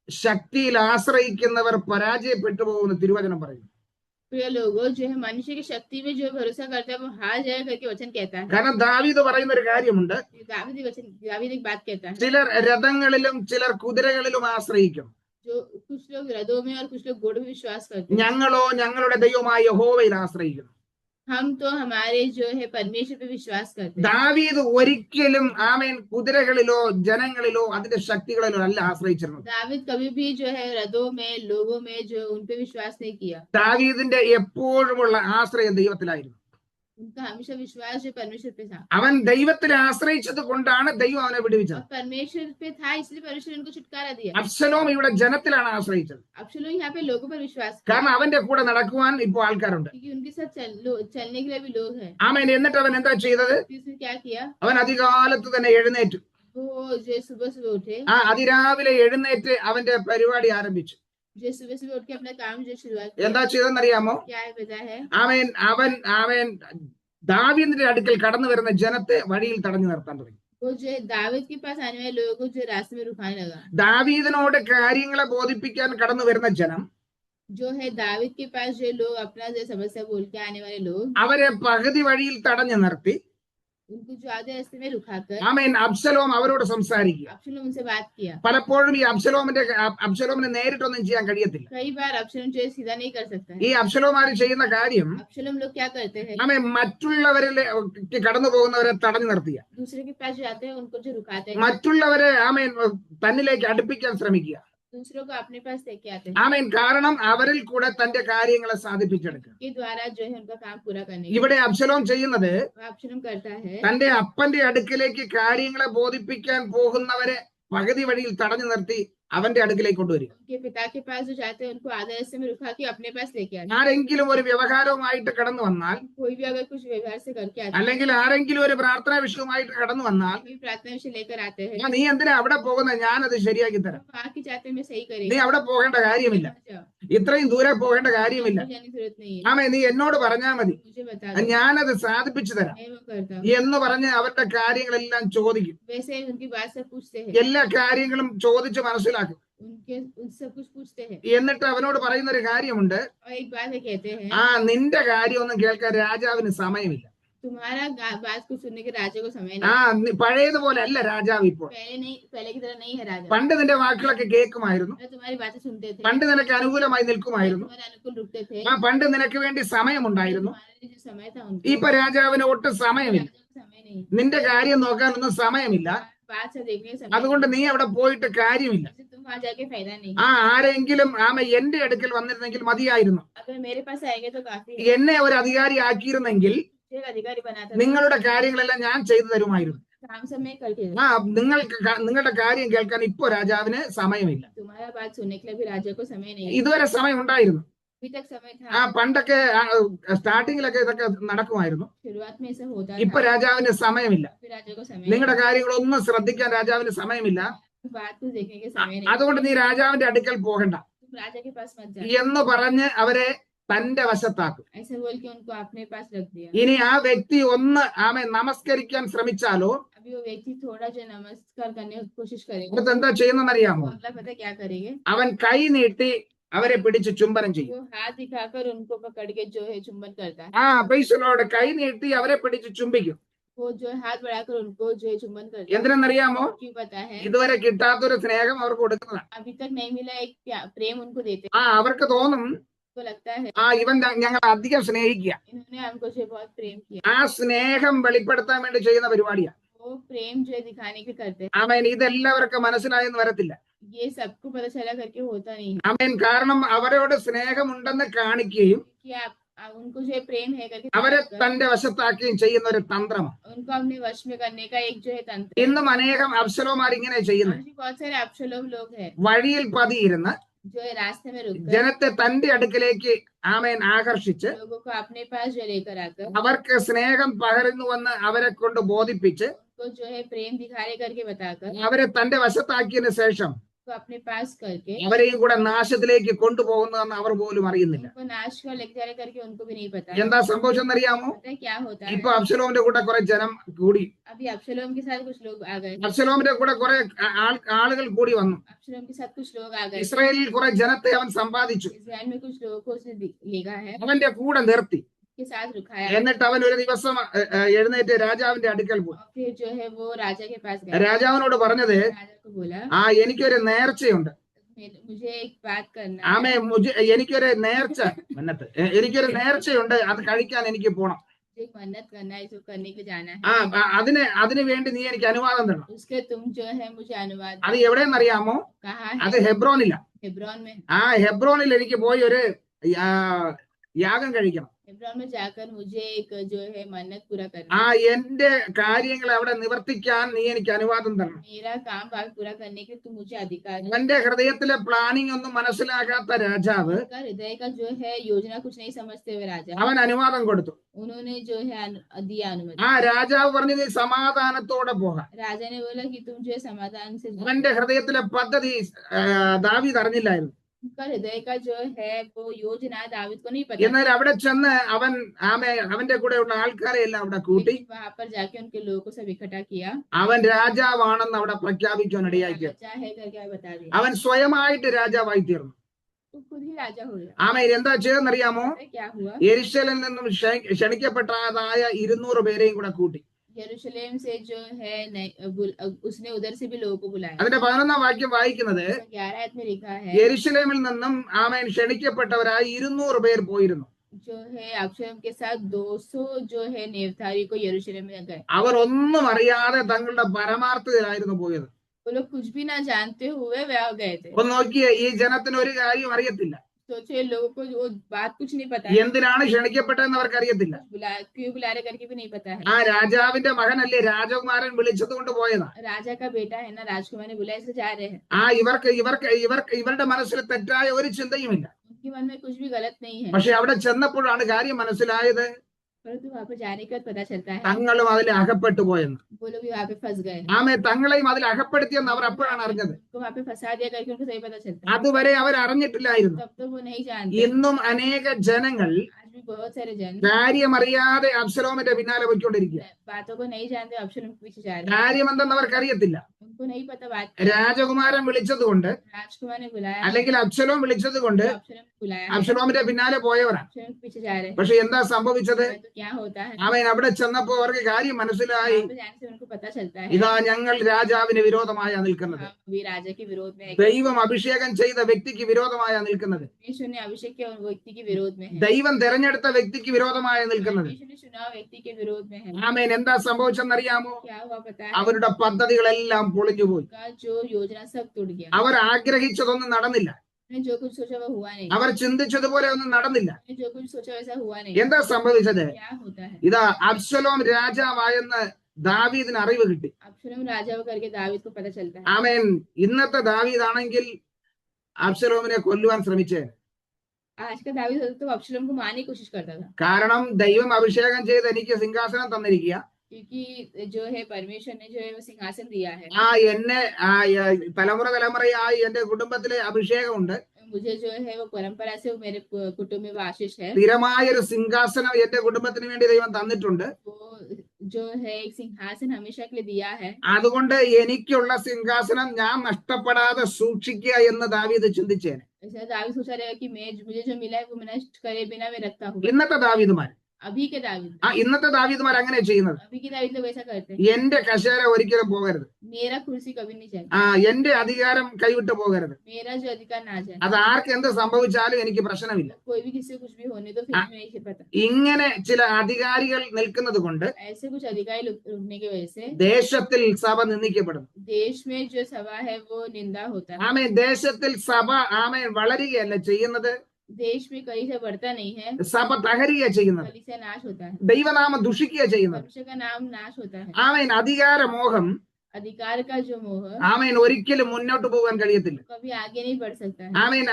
ശക്തിയിൽ ആശ്രയിക്കുന്നവർ പരാജയപ്പെട്ടു പോകുന്ന തിരുവചനം പറയുന്നു. प्रिय लोगों, जो है मनुष्य की शक्ति में जो भरोसा करता है वो हार जाएगा करके वचन कहता है। കാരണം ദാവീദ് പറയുന്ന ഒരു കാര്യമുണ്ട്, दावीद एक बात कहता है, ചിലർ രഥങ്ങളിലും ചിലർ കുതിരകളിലും ആശ്രയിക്കും, जो कुछ लोग रथों में और कुछ लोग घोड़ों में विश्वास करते हैं, ഞങ്ങളോ ഞങ്ങളുടെ ദൈവമായ യഹോവയിൽ ആശ്രയിക്കുന്നു. हम तो हमारे जो है परमेश्वर पे विश्वास करते हैं। ദാവീദ് ഒരിക്കലും ആമേൻ കുതിരകളിലോ ജനങ്ങളിലോ അതിന്റെ ശക്തികളിലോ അല്ല ആശ്രയിച്ചിരുന്നത്. दावीद कभी भी जो है रथों में लोगों में जो उन पे विश्वास नहीं किया। ദാവീദിന്റെ എപ്പോഴുമുള്ള ആശ്രയം ദൈവത്തിലായിരുന്നു. उनका हमेशा विश्वास जो परमेश्वर पे था അവൻ ദൈവത്തിൽ ആശ്രയിച്ചത് കൊണ്ടാണ് ദൈവം അവനെ വിടുവിച്ചത്. और परमेश्वर पे था इसलिए परमेश्वर ने उनको छुटकारा दिया। അബ്ശലോം ഇവിടെ ജനത്തിലാണ് ആശ്രയിച്ചത്. अब्शलोम यहाँ पे लोगों पर विश्वास किया കാരണം അവന്റെ കൂടെ നടക്കുവാൻ ഇപ്പോൾ ആൾക്കാരുണ്ട്. क्योंकि उनके साथ चलने के लिए भी लोग हैं। ആമേൻ. എന്നിട്ട് അവൻ എന്താ ചെയ്തത്? फिर उसने क्या किया, അവൻ അതികാലത്ത് തന്നെ എഴുന്നേറ്റു. वो जो सुबह सुबह उठे, ആ അതിരാവിലെ എഴുന്നേറ്റ് അവന്റെ പരിപാടി ആരംഭിച്ചു. जो सुबह सुबह उठ के अपना काम जो शुरुआत എന്താ ചെയ്തെന്നറിയാമോ? क्या है पता है, അവൻ ദാവീദിന്റെ അടുക്കൽ കടന്നു വരുന്ന ജനത്തെ വഴിയിൽ തടഞ്ഞു നിർത്താൻ തുടങ്ങി. वो जो है दाऊद के पास आने वाले लोगों को जो रास्ते में रुकाने लगा। ദാവീദിനോട് കാര്യങ്ങളെ ബോധിപ്പിക്കാൻ കടന്നു വരുന്ന ജനം जो है दाऊद के पास जो लोग अपना जो समस्या बोल के आने वाले लोग, അവരെ പകുതി വഴിയിൽ തടഞ്ഞു നിർത്തി उनको जो आधे रास्ते में रुकाकर ആമേൻ അബ്ശലോം അവരോട് സംസാരിക്കുക. अब्शलोम उनसे बात किया। പലപ്പോഴും ഈ അബ്ശലോമിന് നേരിട്ടൊന്നും ചെയ്യാൻ കഴിയത്തില്ല. कई बार अब्शलोम जो है सीधा नहीं कर सकता ഈ है। അബ്ശലോമാര് ചെയ്യുന്ന കാര്യം अब्शलोम लोग क्या करते हैं, ആമേൻ മറ്റുള്ളവരിലേക്ക് കടന്നു പോകുന്നവരെ തടഞ്ഞു നിർത്തിയ, दूसरे के पास जाते हैं उनको जो रुकाते हैं, മറ്റുള്ളവരെ ആമേൻ തന്നിലേക്ക് അടുപ്പിക്കാൻ ശ്രമിക്കുക. दूसरों को अपने पास लेके आते हैं ആമേൻ. കാരണം അവരിൽ കൂടെ തന്റെ കാര്യങ്ങളെ സാധിപ്പിച്ചെടുക്കുക. के द्वारा जो है उनका काम पूरा करने के ഇവിടെ അബ്ശലോം ചെയ്യുന്നത് लिए अब्शलोम करता है, തന്റെ അപ്പന്റെ അടുക്കിലേക്ക് കാര്യങ്ങളെ ബോധിപ്പിക്കാൻ പോകുന്നവരെ പകുതി വഴിയിൽ തടഞ്ഞു നിർത്തി അവന്റെ അടുക്കിലേക്ക് കൊണ്ടുവരിക. उनके पिता के पास जो जाते हैं उनको आधे रास्ते में रुका के अपने पास लेके आते ആരെങ്കിലും ഒരു വ്യവഹാരവുമായിട്ട് കടന്നു വന്നാൽ, हैं। कोई भी अगर कुछ व्यवहार से करके आते हैं, അല്ലെങ്കിൽ ആരെങ്കിലും ഒരു പ്രാർത്ഥനാ വിഷയവുമായിട്ട് കടന്നു വന്നാൽ, कोई प्रार्थना विषय लेकर आते हैं, നീ എന്തിനാ അവിടെ പോകുന്നത്? ഞാനത് ശരിയാക്കി തരാം. वहाँ की जाते में सही നീ करेगा, അവിടെ പോകേണ്ട കാര്യമില്ല, ഇത്രയും ദൂരെ പോകേണ്ട കാര്യമില്ല. जाने की जरूरत नहीं है, ആമേ, നീ എന്നോട് പറഞ്ഞാൽ മതി, मुझे बता दो, ഞാനത് സാധിപ്പിച്ചു തരാം मैं वो करता हूँ। എന്ന് പറഞ്ഞ് അവരുടെ കാര്യങ്ങളെല്ലാം ചോദിക്കും. वैसे ही उनकी बात से पूछते हैं, എല്ലാ കാര്യങ്ങളും ചോദിച്ച് മനസ്സിലാക്കും. उनके उनसे कुछ पूछते हैं എന്നിട്ട് അവനോട് പറയുന്ന ഒരു കാര്യമുണ്ട്, और एक बात है कहते हैं, നിന്റെ കാര്യമൊന്നും കേൾക്കാൻ രാജാവിന് സമയമില്ല. तुम्हारा बात को सुनने के राजा को समय പഴയതുപോലെ അല്ല രാജാവ് ഇപ്പോൾ. नहीं, पहले की तरह नहीं है राजा। പണ്ട് നിന്റെ വാക്കുകളൊക്കെ കേൾക്കുമായിരുന്നു, तुम्हारी बातें सुनते थे, പണ്ട് നിനക്ക് അനുകൂലമായി നിൽക്കുമായിരുന്നു, तुम्हारे अनुकूल रुकते थे, പണ്ട് നിനക്ക് വേണ്ടി സമയമുണ്ടായിരുന്നു. तुम्हारे जो समय था उनको ഇപ്പൊ രാജാവിന് ഒട്ടും സമയമില്ല, समय नहीं, നിന്റെ കാര്യം നോക്കാനൊന്നും സമയമില്ല. बात से देखने समय അതുകൊണ്ട് നീ അവിടെ പോയിട്ട് കാര്യമില്ല. तुम वहाँ जाके फायदा नहीं। ആരെങ്കിലും എന്റെ അടുക്കൽ വന്നിരുന്നെങ്കിൽ മതിയായിരുന്നു, अगर मेरे पास आएंगे तो काफी है, എന്നെ ഒരു അധികാരി ആക്കിയിരുന്നെങ്കിൽ एक अधिकारी बनाता നിങ്ങളുടെ കാര്യങ്ങളെല്ലാം ഞാൻ ചെയ്തു തരുമായിരുന്നു. काम समय करके നിങ്ങളുടെ കാര്യം കേൾക്കാൻ ഇപ്പോ രാജാവിന് സമയമില്ല. तुम्हारा बात सुनने के लिए भी राजा को समय नहीं है। ഇതുവരെ സമയം ഉണ്ടായിരുന്നു, अभी तक समय ആ था, പണ്ടൊക്കെ സ്റ്റാർട്ടിങ്ങിലൊക്കെ ഇതൊക്കെ നടക്കുമായിരുന്നു. शुरुआत में ऐसा होता ഇപ്പൊ था, രാജാവിന് സമയമില്ല. फिर राजा को समय നിങ്ങളുടെ नहीं, കാര്യങ്ങളൊന്നും ശ്രദ്ധിക്കാൻ രാജാവിന് സമയമില്ല. बात को देखने के समय नहीं, അതുകൊണ്ട് നീ രാജാവിന്റെ അടുക്കൽ പോകണ്ട तुम राजा के पास मत जाओ, എന്ന് പറഞ്ഞ് അവരെ തന്റെ വശത്താക്കും. ऐसा बोल के उनको अपने पास रख दिया. ഇനി ആ വ്യക്തി ഒന്ന് ആമേ നമസ്കരിക്കാൻ ശ്രമിച്ചാലോ अभी वो व्यक्ति थोड़ा जो नमस्कार करने की कोशिश करेगा, അടുത്ത് എന്താ ചെയ്യുന്നറിയാമോ? वो अगला पता क्या करेंगे, അവൻ കൈ നീട്ടി അവരെ പിടിച്ച് ചുംബനം ചെയ്യും. वो हाथ दिखाकर उनको पकड़ के जो है चुंबन करता है, ആ പൈസലോട് കൈ നീട്ടി അവരെ പിടിച്ച് ചുംബിക്കും. वो जो है हाथ बढ़ाकर उनको जो है चुंबन करता है. എന്തിനെന്നറിയാമോ? क्यों पता है, ഇതുവരെ കിട്ടാത്തൊരു സ്നേഹം അവർക്ക് കൊടുക്കുന്നതാണ്. अभी तक नहीं मिला एक प्रेम उनको देते हैं. അവർക്ക് തോന്നും उनको लगता है ഇവൻ ഞങ്ങൾ അധികം സ്നേഹിക്കുക. इन्होंने हमको जो है बहुत प्रेम किया. ആ സ്നേഹം വെളിപ്പെടുത്താൻ വേണ്ടി ചെയ്യുന്ന പരിപാടിയാണ്. वो प्रेम जो है दिखाने के करते हैं. ആമേൻ. ഇതെല്ലാവർക്കും മനസ്സിലായെന്ന് വരത്തില്ല. ये सबको पता चला करके होता नहीं है. ആമേൻ. കാരണം അവരോട് സ്നേഹമുണ്ടെന്ന് കാണിക്കുകയും कि आप उनको जो है प्रेम है करके അവരെ തന്റെ വശത്താക്കുകയും ചെയ്യുന്ന ഒരു തന്ത്രമാണ്. उनको अपने वश में करने का एक जो है तंत्र. ഇന്നും അനേകം അബ്ശലോമാർ ഇങ്ങനെ ചെയ്യുന്നു. बहुत सारे अब्शलोम लोग हैं വഴിയിൽ പതിയിരുന്ന് जो है रास्ते में रुक ജനത്തെ തന്റെ അടുക്കലേക്ക് ആമേൻ ആകർഷിച്ച് लोगों को अपने पास जो लेकर आकर അവർക്ക് സ്നേഹം പകരുന്നുവെന്ന് അവരെ കൊണ്ട് ബോധിപ്പിച്ച് उनको जो है प्रेम दिखाने करके बताकर അവരെ തന്റെ വശത്താക്കിയതിനു ശേഷം को अपने पास करके അവരെയും കൂടെ നാശത്തിലേക്ക് കൊണ്ടുപോകുന്നതെന്ന് അവർ പോലും അറിയുന്നില്ല. उनको नाश कर लेके जाने करके उनको भी नहीं पता. എന്താ സംഭവിച്ചെന്നറിയാമോ? पता है क्या होता है, ഇപ്പൊ അബ്ശലോമിന്റെ കൂടെ കുറെ ജനം കൂടി. अभी अब्शलोम के साथ कुछ लोग आ गए, അബ്ശലോമിന്റെ കൂടെ കുറെ ആളുകൾ കൂടി വന്നു. अब्शलोम के साथ कुछ लोग आ गए, ഇസ്രായേലിൽ കുറെ ജനത്തെ അവൻ സമ്പാദിച്ചു. इस्राएल में कुछ लोगों को उसने लेगा है, അവന്റെ കൂടെ നിർത്തി. के साथ रुकाया. എന്നിട്ട് അവൻ ഒരു ദിവസം എഴുന്നേറ്റ് രാജാവിന്റെ അടുക്കൽ പോയി. और फिर जो है वो राजा के पास गया. രാജാവിനോട് പറഞ്ഞത്, राजा को बोला, എനിക്കൊരു നേർച്ചയുണ്ട്. मुझे एक बात करना ആമേ എനിക്കൊരു നേർച്ച മന്നത്ത് എനിക്കൊരു നേർച്ചയുണ്ട്, അത് കഴിക്കാൻ എനിക്ക് പോണം. मुझे एक मन्नत करना है, इसको करने के जाना है. അതിന് വേണ്ടി നീ എനിക്ക് അനുവാദം തരണം. उसके तुम जो है मुझे अनुवाद. അത് എവിടെയെന്നറിയാമോ? कहा അത് है, ഹെബ്രോനില്ല. हेब्रोन में. ഹെബ്രോനിൽ എനിക്ക് പോയി ഒരു യാഗം കഴിക്കണം. हेब्रोन में जाकर मुझे एक जो है मन्नत पूरा करना. എന്റെ കാര്യങ്ങൾ അവിടെ നിവർത്തിക്കാൻ നീ എനിക്ക് അനുവാദം തരണം. मेरा काम पूरा करने के तुम मुझे अधिकार. അവന്റെ ഹൃദയത്തിലെ പ്ലാനിംഗ് ഒന്നും മനസ്സിലാകാത്ത രാജാവ് हृदय का जो है योजना कुछ नहीं समझते हुए राजा, അവൻ അനുവാദം കൊടുത്തു. उन्होंने जो है दिया अनुमति. രാജാവ് പറഞ്ഞു, നീ സമാധാനത്തോടെ പോകാം. राजा ने बोला कि तुम जो है समाधान से. അവന്റെ ഹൃദയത്തിലെ പദ്ധതി ദാവീദ് അറിഞ്ഞില്ലായിരുന്നു. उनका हृदय का जो है वो योजना दावीद को नहीं पता. എന്നാൽ അവിടെ ചെന്ന് അവന്റെ കൂടെയുള്ള ആൾക്കാരെ എല്ലാം അവിടെ കൂട്ടി वहां पर जाके उनके लोगों को सब इकट्ठा किया. അവൻ രാജാവാണെന്ന് അവിടെ പ്രഖ്യാപിക്കാൻ ഇടയാക്കി. राजा है करके बता दिया. അവൻ സ്വയമായിട്ട് രാജാവായി തീർന്നു. तो खुद ही राजा हो गया. എന്താ ചെയ്തെന്നറിയാമോ? क्या हुआ, യെരുശലേമിൽ നിന്നും ക്ഷണിക്കപ്പെട്ടതായ 200 പേരെയും കൂടെ കൂട്ടി. यरूशलेम से जो है उसने उधर से भी लोगों को बुलाया. അതിന്റെ 11ാം വാക്യം വായിക്കുന്നത്, 11 में लिखा है, യെരുശലേമിൽ നിന്നും ക്ഷണിക്കപ്പെട്ടവരായി 200 പേർ പോയിരുന്നു. जो है अब्शलोम के साथ 200 जो है नेवतारी को यरूशलेम में गए. അവർ ഒന്നും അറിയാതെ തങ്ങളുടെ പരമാർത്ഥത്തിലായിരുന്നു പോയത്. वो लोग कुछ भी ना जानते हुए वह गए थे. ഒന്ന് നോക്കിയേ, ഈ ജനത്തിന് ഒരു കാര്യം അറിയത്തില്ല. सोचे लोगों को वो बात कुछ नहीं पता है, എന്തിനാണ് ക്ഷണിക്കപ്പെട്ടതെന്ന് അവർക്ക് അറിയത്തില്ല. क्यों बुला रहे करके भी नहीं पता है. രാജാവിന്റെ മകനല്ലേ രാജകുമാരൻ വിളിച്ചത് കൊണ്ട് പോയതാ. राजा का बेटा है ना, राजकुमार ने बुलाया, इसलिए जा रहे हैं. ഇവരുടെ മനസ്സിൽ തെറ്റായ ഒരു ചിന്തയുമില്ല. उनके मन में कुछ भी गलत नहीं है. പക്ഷെ അവിടെ ചെന്നപ്പോഴാണ് കാര്യം മനസ്സിലായത്, परंतु वहां पर जाने के बाद पता चलता है തങ്ങളും അതിൽ അകപ്പെട്ടു പോയെന്ന്. वो लोग भी वहां पे फंस गए. തങ്ങളെയും അതിൽ അകപ്പെടുത്തിയെന്ന് അവർ അപ്പോഴാണ് അറിഞ്ഞത്. उनको वहां पे फंसा दिया करके उनको सही पता चलता है. അതുവരെ അവർ അറിഞ്ഞിട്ടില്ലായിരുന്നു. तब तो वो नहीं जानते. ഇന്നും അനേക ജനങ്ങൾ आज भी बहुत सारे जन കാര്യമറിയാതെ അബ്ശലോമിന്റെ പിന്നാലെ പോയിക്കൊണ്ടിരിക്കുക. बातों को नहीं जानते, अब्शलोम के पीछे जा रहे हैं. കാര്യമെന്തെന്ന് അവർക്ക് അറിയത്തില്ല. उनको नहीं पता बात. രാജകുമാരൻ വിളിച്ചത് കൊണ്ട് राजकुमार ने बुलाया, അല്ലെങ്കിൽ അബ്ശലോം വിളിച്ചത് കൊണ്ട് अब्शलोम को बुलाया, അബ്ശലോമിന്റെ പിന്നാലെ പോയവരാണ്. अब्शलोम के पीछे जा रहे हैं. പക്ഷെ എന്താ സംഭവിച്ചത്? तो क्या होता है, അവിടെ ചെന്നപ്പോ അവർക്ക് കാര്യം മനസ്സിലായി, वहां पे जाने से उनको पता चलता है ഇതാ ഞങ്ങൾ രാജാവിന് വിരോധമായ നിൽക്കുന്നത്. हम भी राजा के विरोध में है. ദൈവം അഭിഷേകം ചെയ്ത വ്യക്തിക്ക് വിരോധമായ നിൽക്കുന്നത്. परमेश्वर ने अभिषेक किया उन व्यक्ति के विरोध में है. ദൈവം തെരഞ്ഞെടുത്ത വ്യക്തിക്ക് വിരോധമായ നിൽക്കുന്നത്. परमेश्वर ने चुनाव व्यक्ति के विरोध में है. എന്താ സംഭവിച്ചെന്നറിയാമോ? क्या हुआ पता है, അവരുടെ പദ്ധതികളെല്ലാം പൊളിഞ്ഞുപോയി. उनका जो योजना सब टूट गया. അവർ ആഗ്രഹിച്ചതൊന്നും നടന്നില്ല. उन्होंने जो कुछ सोचा वो हुआ नहीं. അവർ ചിന്തിച്ചതുപോലെ ഒന്നും നടന്നില്ല. उन्होंने जो कुछ सोचा वैसा हुआ नहीं. എന്താ സംഭവിച്ചത്? क्या होता है, ഇതാ അബ്ശലോം രാജാവായെന്ന് ദാവീദിന് അറിവ് കിട്ടി. अब्शलोम राजा करके दावीद को पता चलता है. ഇന്നത്തെ ദാവീദാണെങ്കിൽ അബ്ശലോമിനെ കൊല്ലുവാൻ ശ്രമിച്ചേ. आज का दावीद होता तो अब्शलोम को मारने की कोशिश करता था, കാരണം ദൈവം അഭിഷേകം ചെയ്ത് എനിക്ക് സിംഹാസനം തന്നിരിക്കുക. क्योंकि जो है परमेश्वर ने जो है वो सिंहासन दिया है, എന്നെ തലമുറയായി എന്റെ കുടുംബത്തിലെ അഭിഷേകമുണ്ട്. मुझे जो है वो परंपरा से वो मेरे कुटुंब में वो आशीष है, സ്ഥിരമായൊരു സിംഹാസനം എന്റെ കുടുംബത്തിന് വേണ്ടി ദൈവം തന്നിട്ടുണ്ട്. वो जो है एक सिंहासन हमेशा के लिए दिया है. അതുകൊണ്ട് എനിക്കുള്ള സിംഹാസനം ഞാൻ നഷ്ടപ്പെടാതെ സൂക്ഷിക്കുക എന്ന് ദാവീദ് ചിന്തിച്ചേനെ. ऐसा दावीद सोचा रहेगा कि मुझे जो मिला है वो मैं नष्ट करे बिना मैं रखता हूँ. ഇന്നത്തെ ദാവീദുമാർ अभी के दावीद ഇന്നത്തെ ദാവീദുമാർ അങ്ങനെ ചെയ്യുന്നത്. अभी के दावीद लोग ऐसा करते हैं. എന്റെ കസേര ഒരിക്കലും പോകരുത്, मेरा कुर्सी कभी नहीं चाहिए, എന്റെ അധികാരം കൈവിട്ട് പോകരുത്. मेरा जो अधिकार ना जाए, അത് ആർക്ക് എന്ത് സംഭവിച്ചാലും എനിക്ക് പ്രശ്നമില്ല. कोई भी किसी को कुछ भी होने तो फिर मैं नहीं पता. ഇങ്ങനെ ചില അധികാരികൾ നിൽക്കുന്നത് കൊണ്ട് ऐसे कुछ अधिकारी रुकने की वजह से ദേശത്തിൽ സഭ നിന്ദിക്കപ്പെടും. देश में जो सभा है वो निंदा होता है. ആമേൻ. ദേശത്തിൽ സഭ ആമേൻ വളരുകയല്ല ചെയ്യുന്നത്, देश में कहीं से बढ़ता नहीं है, സഭ തകരുക ചെയ്യുന്നത്. कली से नाश होता है, ദൈവനാമം ദുഷിക്കുക ചെയ്യുന്നത്. परमेश्वर का नाम नाश होता है. ആമേൻ. അധികാരമോഹം अधिकार का जो मोह ആമേൻ ഒരിക്കലും മുന്നോട്ട് പോകാൻ കഴിയത്തില്ല. कभी आगे नहीं बढ़ सकता है. ആമേൻ.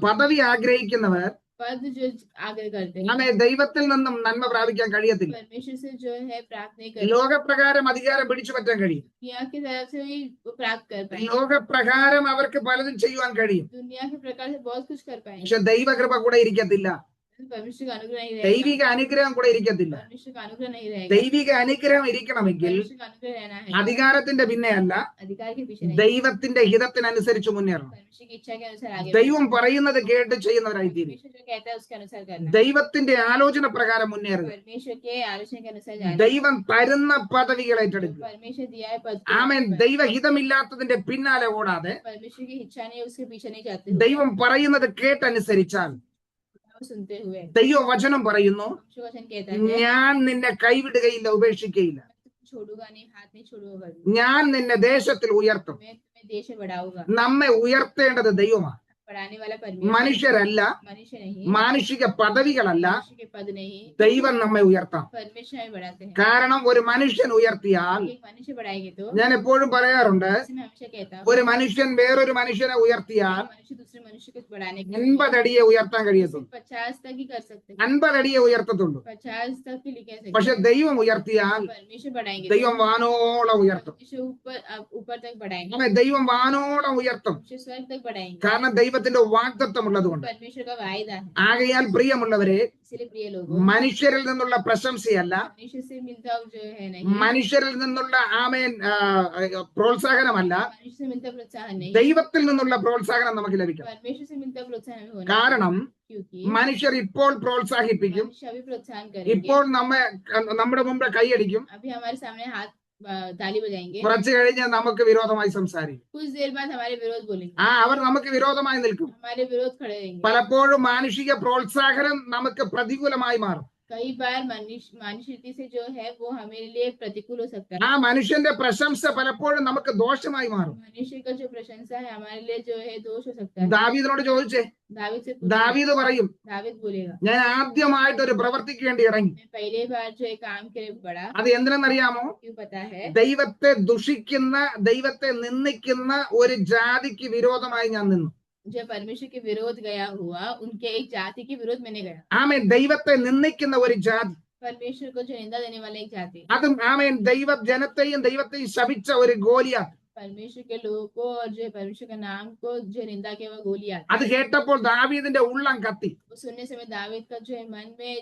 പദവി ആഗ്രഹിക്കുന്നവർ पद जो आगे करते हैं ആമേൻ ദൈവത്തിൽ നിന്നും നന്മ പ്രാപിക്കാൻ കഴിയത്തില്ല. परमेश्वर से जो है प्राप्त नहीं करते, ലോകപ്രകാരം അധികാരം പിടിച്ചു പറ്റാൻ കഴിയും. दुनिया की तरफ से भी वो प्राप्त कर पाए, ലോകപ്രകാരം അവർക്ക് പലതും ചെയ്യുവാൻ കഴിയും. दुनिया के प्रकार से बहुत कुछ कर पाए, പക്ഷെ ദൈവകൃപ കൂടെ ഇരിക്കത്തില്ല, परमेश्वर का अनुग्रह नहीं रहेगा, ദൈവിക അനുഗ്രഹം കൂടെ ഇരിക്കത്തില്ല. परमेश्वर का अनुग्रह नहीं रहेगा. ദൈവിക അനുഗ്രഹം ഇരിക്കണമെങ്കിൽ परमेश्वर का अनुग्रह रहना है, അധികാരത്തിന്റെ പിന്നെയല്ല, अधिकार के पीछे नहीं, ദൈവത്തിന്റെ ഹിതത്തിനനുസരിച്ച് മുന്നേറണം. परमेश्वर की इच्छा के अनुसार आगे ദൈവം പറയുന്നത് കേട്ട് ചെയ്യുന്നവരായിത്തീരും. परमेश्वर जो कहता है उसके अनुसार करना, ദൈവത്തിന്റെ ആലോചന പ്രകാരം മുന്നേറുക. परमेश्वर के आलोचना के अनुसार जाना, ദൈവം തരുന്ന പദവികൾ ഏറ്റെടുക്കുക. परमेश्वर दिया है पद को ആമേൻ. प्राप्त करना. ദൈവഹിതമില്ലാത്തതിന്റെ പിന്നാലെ ഓടാതെ परमेश्वर की इच्छा नहीं है उसके पीछे नहीं जाते ദൈവം പറയുന്നത് കേട്ടനുസരിച്ചാൽ, सुनते हुए, ദൈവവചനം പറയുന്നു, परमेश्वर वचन कहता है ഞാൻ നിന്നെ കൈവിടുകയില്ല, ഉപേക്ഷിക്കയില്ല, छोड़ूंगा नहीं, हाथ नहीं छोड़ूंगा, ഞാൻ നിന്നെ ദേശത്തിൽ ഉയർത്തും. मैं तुम्हें देश में बढ़ाऊंगा. നമ്മെ ഉയർത്തേണ്ടത് ദൈവമാണ്, बढ़ाने वाला परमेश्वर, മനുഷ്യരല്ല. मनुष्य नहीं, മാനുഷിക പദവികളല്ല. मनुष्य के पद नहीं, ദൈവം നമ്മെ ഉയർത്താം. परमेश्वर हमें बढ़ाते हैं. കാരണം ഒരു മനുഷ്യൻ ഉയർത്തിയാൽ, एक मनुष्य बढ़ाएंगे तो ഞാൻ എപ്പോഴും പറയാറുണ്ട്, जैसे मैं हमेशा कहता हूँ, ഒരു മനുഷ്യൻ വേറൊരു മനുഷ്യനെ ഉയർത്തിയാൽ मनुष्य दूसरे मनुष्य को बढ़ाने के 50 അടിയെ ഉയർത്താൻ കഴിയത്തുള്ളൂ. 50 तक ही कर सकते हैं, 50 അടിയെ ഉയർത്തത്തുള്ളൂ. 50 तक ही लिख सकते പക്ഷെ हैं. ദൈവം ഉയർത്തിയാൽ परमेश्वर बढ़ाएंगे ദൈവം വാനോളം ഉയർത്തും. परमेश्वर ऊपर तक बढ़ाएंगे, അങ്ങനെ ദൈവം വാനോളം ഉയർത്തും. परमेश्वर स्वर्ग तक बढ़ाएंगे, കാരണം ദൈവത്തിന്റെ വാഗ്ദത്തം ഉള്ളതുകൊണ്ട്. परमेश्वर का वायदा है. ആകയാൽ പ്രിയമുള്ളവരെ, इसलिए प्रिय लोगों, മനുഷ്യരിൽ നിന്നുള്ള പ്രശംസയല്ല, मनुष्य से मिलता जो है नहीं, മനുഷ്യരിൽ നിന്നുള്ള ആമേൻ പ്രോത്സാഹനമല്ല, मनुष्य से मिलता प्रोत्साहन नहीं, ദൈവത്തിൽ നിന്നുള്ള പ്രോത്സാഹനം നമുക്ക് ലഭിക്കും. परमेश्वर से मिलता प्रोत्साहन हमें होना കാരണം चाहिए, क्योंकि മനുഷ്യർ ഇപ്പോൾ പ്രോത്സാഹിപ്പിക്കും, मनुष्य अभी प्रोत्साहन करेंगे, ഇപ്പോൾ നമ്മുടെ മുമ്പ് കൈയടിക്കും, अभी हमारे सामने हाथ ताली बजाएंगे, കുറച്ചു കഴിഞ്ഞ് നമുക്ക് വിരോധമായി സംസാരിക്കും. कुछ देर बाद हमारे विरोध बोलेंगे, അവർ നമുക്ക് വിരോധമായി നിൽക്കും. हमारे विरोध खड़े रहेंगे. പലപ്പോഴും മാനുഷിക പ്രോത്സാഹനം നമുക്ക് പ്രതികൂലമായി മാറും. कई बार मानुषिक रीति से जो है वो हमारे लिए प्रतिकूल हो सकता है. ആ മനുഷ്യന്റെ പ്രശംസ പലപ്പോഴും നമുക്ക് ദോഷമായി മാറും. मनुष्य का जो प्रशंसा है हमारे लिए जो है दोष हो सकता है. ദാവീദിനോട് ചോദിച്ചേ, दावीद से ദാവീദ് പറയും, दावीद बोलेगा, ഞാൻ ആദ്യമായിട്ട് ഒരു പ്രവൃത്തിക്ക് വേണ്ടി ഇറങ്ങി. मैं पहले बार जो है काम के लिए बढ़ा, അത് എന്തിനെന്നറിയാമോ? क्यों पता है? ദൈവത്തെ ദുഷിക്കുന്ന, ദൈവത്തെ നിന്ദിക്കുന്ന ഒരു ജാതിക്ക് വിരോധമായി ഞാൻ നിന്നു. जो परमेश्वर के विरोध गया हुआ, उनके एक जाति के विरोध मैंने गया. ആമേൻ. ദൈവത്തെ നിന്ദിക്കുന്ന ഒരു ജാതി, परमेश्वर को जो निंदा देने वाला एक जाति, അതും ആമേൻ ദൈവ ജനത്തെയും ദൈവത്തെയും ശപിച്ച ഒരു ഗോലിയാത്ത്. परमेश्वर के लोगों को और जो है परमेश्वर के नाम को जो निंदा के वो गोलियात. അത് കേട്ടപ്പോൾ ദാവീദിന്റെ ഉള്ളം കത്തി. वो सुनने से दावीद का जो है मन में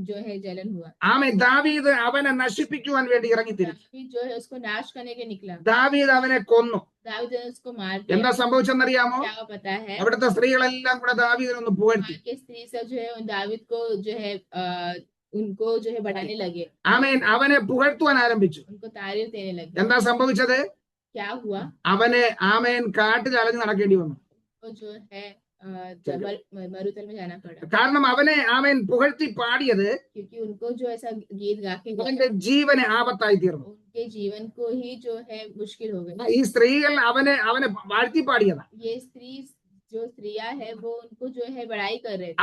जो है जलन हुआ. ആമേൻ. ദാവീദ് അവനെ നശിപ്പിക്കുവാൻ വേണ്ടി ഇറങ്ങിത്തിരിച്ചു. दावीद जो है उसको नाश करने के निकला. ദാവീദ് അവനെ കൊന്നു. दावीद ने उसको मार എന്താ दिया. സംഭവിച്ചെന്നറിയാമോ? क्या पता है? അവിടുത്തെ സ്ത്രീകളെല്ലാം കൂടെ ദാവീദിനൊന്ന് പുകഴ്ത്തി. वहाँ के स्त्री सब जो है दावीद को जो है उनको जो है बढ़ाने लगे, ആമേൻ. അവനെ പുകഴ്ത്തുവാൻ ആരംഭിച്ചു. उनको तारीफ देने लगे. എന്താ സംഭവിച്ചത്? क्या हुआ? അവന് ആമേൻ കാട്ടിൽ അലഞ്ഞു നടക്കേണ്ടി വന്നു. वो जो है मरुतल में जाना पड़ा, കാരണം അവനെ ആമേൻ പുകഴ്ത്തി പാടിയത് क्योंकि उनको जो ऐसा गीत गा के അവന്റെ ജീവന് ആപത്തായി തീർന്നു. उनके जीवन को ही जो है मुश्किल हो गई. ഈ സ്ത്രീകൾ അവനെ വാഴ്ത്തി പാടിയതാ. ये स्त्री जो स्त्रियां है वो उनको जो है बड़ाई कर रहे थे,